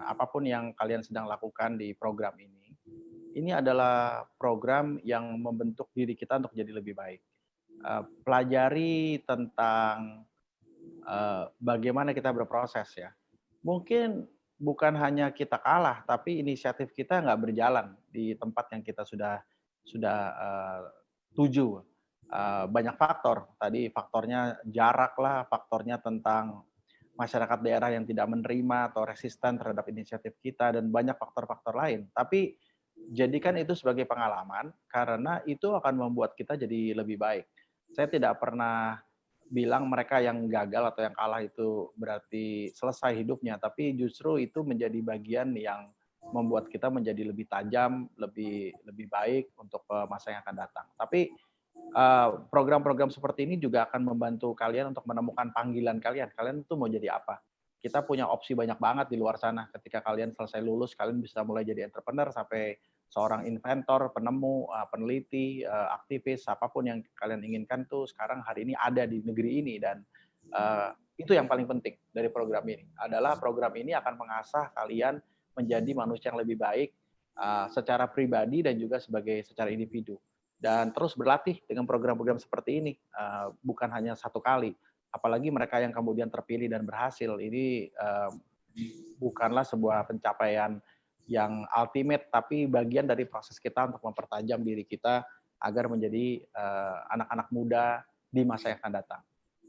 [SPEAKER 2] Apapun yang kalian sedang lakukan di program ini adalah program yang membentuk diri kita untuk jadi lebih baik. pelajari tentang bagaimana kita berproses ya. Mungkin bukan hanya kita kalah, tapi inisiatif kita nggak berjalan di tempat yang kita sudah tuju. Banyak faktor. Tadi faktornya jarak lah, faktornya tentang masyarakat daerah yang tidak menerima atau resisten terhadap inisiatif kita, dan banyak faktor-faktor lain. Tapi jadikan itu sebagai pengalaman, karena itu akan membuat kita jadi lebih baik. Saya tidak pernah bilang mereka yang gagal atau yang kalah itu berarti selesai hidupnya, tapi justru itu menjadi bagian yang membuat kita menjadi lebih tajam, lebih baik untuk masa yang akan datang. Tapi program-program seperti ini juga akan membantu kalian untuk menemukan panggilan kalian. Kalian itu mau jadi apa? Kita punya opsi banyak banget di luar sana. Ketika kalian selesai lulus, kalian bisa mulai jadi entrepreneur sampai seorang inventor, penemu, peneliti, aktivis, apapun yang kalian inginkan tuh sekarang hari ini ada di negeri ini. Dan itu yang paling penting dari program ini. Adalah program ini akan mengasah kalian menjadi manusia yang lebih baik secara pribadi dan juga secara individu. Dan terus berlatih dengan program-program seperti ini, bukan hanya satu kali. Apalagi mereka yang kemudian terpilih dan berhasil, ini bukanlah sebuah pencapaian yang ultimate, tapi bagian dari proses kita untuk mempertajam diri kita agar menjadi anak-anak muda di masa yang akan datang.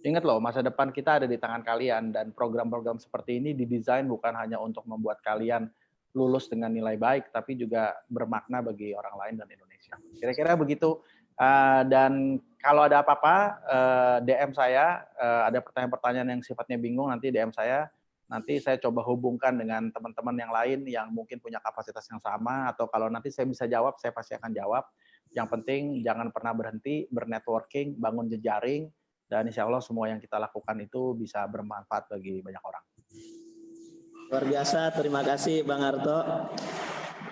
[SPEAKER 2] Ingat loh, masa depan kita ada di tangan kalian, dan program-program seperti ini didesain bukan hanya untuk membuat kalian lulus dengan nilai baik, tapi juga bermakna bagi orang lain dan Indonesia. Kira-kira begitu. Dan kalau ada apa-apa, DM saya, ada pertanyaan-pertanyaan yang sifatnya bingung, nanti DM saya. Nanti saya coba hubungkan dengan teman-teman yang lain yang mungkin punya kapasitas yang sama, atau kalau nanti saya bisa jawab, saya pasti akan jawab. Yang penting jangan pernah berhenti, bernetworking, bangun jejaring, dan insya Allah semua yang kita lakukan itu bisa bermanfaat bagi banyak orang.
[SPEAKER 1] Luar biasa, terima kasih Bang Arto.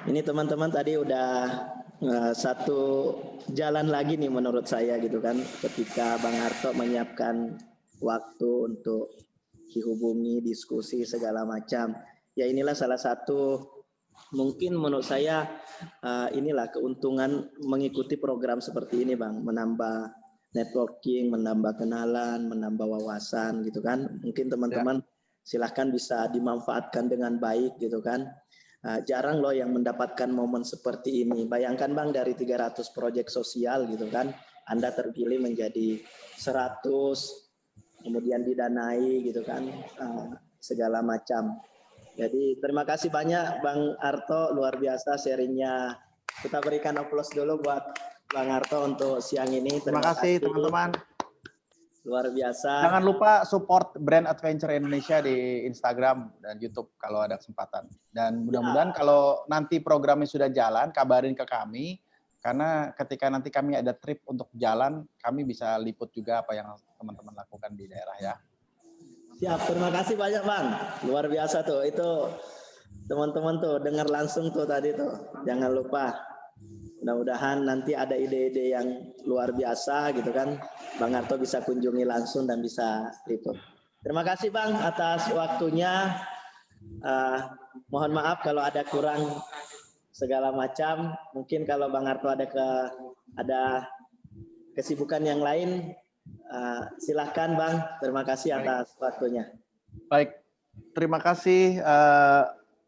[SPEAKER 1] Ini teman-teman tadi udah satu jalan lagi nih menurut saya gitu kan, ketika Bang Arto menyiapkan waktu untuk dihubungi, diskusi segala macam. Ya inilah salah satu mungkin menurut saya inilah keuntungan mengikuti program seperti ini Bang, menambah networking, menambah kenalan, menambah wawasan gitu kan. Mungkin teman-teman silahkan bisa dimanfaatkan dengan baik gitu kan. Jarang loh yang mendapatkan momen seperti ini. Bayangkan Bang, dari 300 proyek sosial gitu kan, Anda terpilih menjadi 100, kemudian didanai gitu kan, segala macam. Jadi terima kasih banyak Bang Arto, luar biasa sharingnya. Kita berikan aplaus dulu buat Bang Arto untuk siang ini.
[SPEAKER 2] Terima kasih teman-teman.
[SPEAKER 1] Luar biasa.
[SPEAKER 2] Jangan lupa support Brand Adventure Indonesia di Instagram dan YouTube kalau ada kesempatan. Dan mudah-mudahan kalau nanti programnya sudah jalan, kabarin ke kami. Karena ketika nanti kami ada trip untuk jalan, kami bisa liput juga apa yang teman-teman lakukan di daerah ya.
[SPEAKER 1] Siap, terima kasih banyak Bang. Luar biasa tuh, itu teman-teman tuh dengar langsung tuh tadi tuh. Jangan lupa. Mudah-mudahan nanti ada ide-ide yang luar biasa gitu kan. Bang Arto bisa kunjungi langsung dan bisa liput. Terima kasih Bang atas waktunya. Mohon maaf kalau ada kurang segala macam. Mungkin kalau Bang Arto ada kesibukan yang lain, silahkan Bang. Terima kasih atas waktunya.
[SPEAKER 2] Baik, terima kasih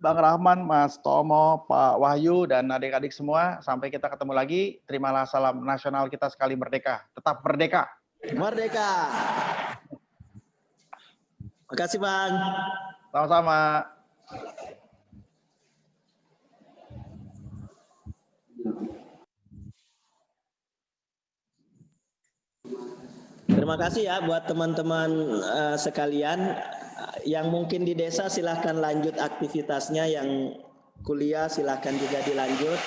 [SPEAKER 2] Bang Rahman, Mas Tomo, Pak Wahyu, dan adik-adik semua. Sampai kita ketemu lagi. Terimalah salam nasional kita sekali merdeka. Tetap merdeka.
[SPEAKER 1] Merdeka. Makasih Bang.
[SPEAKER 2] Sama-sama.
[SPEAKER 1] Terima kasih ya buat teman-teman sekalian. Yang mungkin di desa silahkan lanjut aktivitasnya, yang kuliah silahkan juga dilanjut.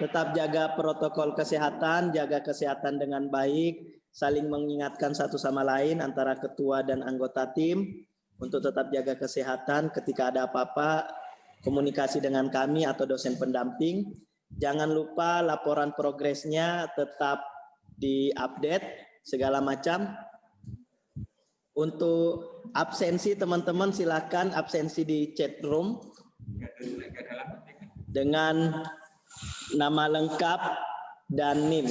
[SPEAKER 1] Tetap jaga protokol kesehatan, jaga kesehatan dengan baik, saling mengingatkan satu sama lain antara ketua dan anggota tim untuk tetap jaga kesehatan. Ketika ada apa-apa, komunikasi dengan kami atau dosen pendamping. Jangan lupa laporan progresnya tetap diupdate segala macam. Untuk absensi teman-teman silakan absensi di chat room dengan nama lengkap dan NIM.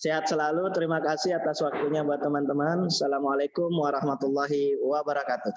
[SPEAKER 1] Sehat selalu. Terima kasih atas waktunya buat teman-teman. Assalamualaikum warahmatullahi wabarakatuh.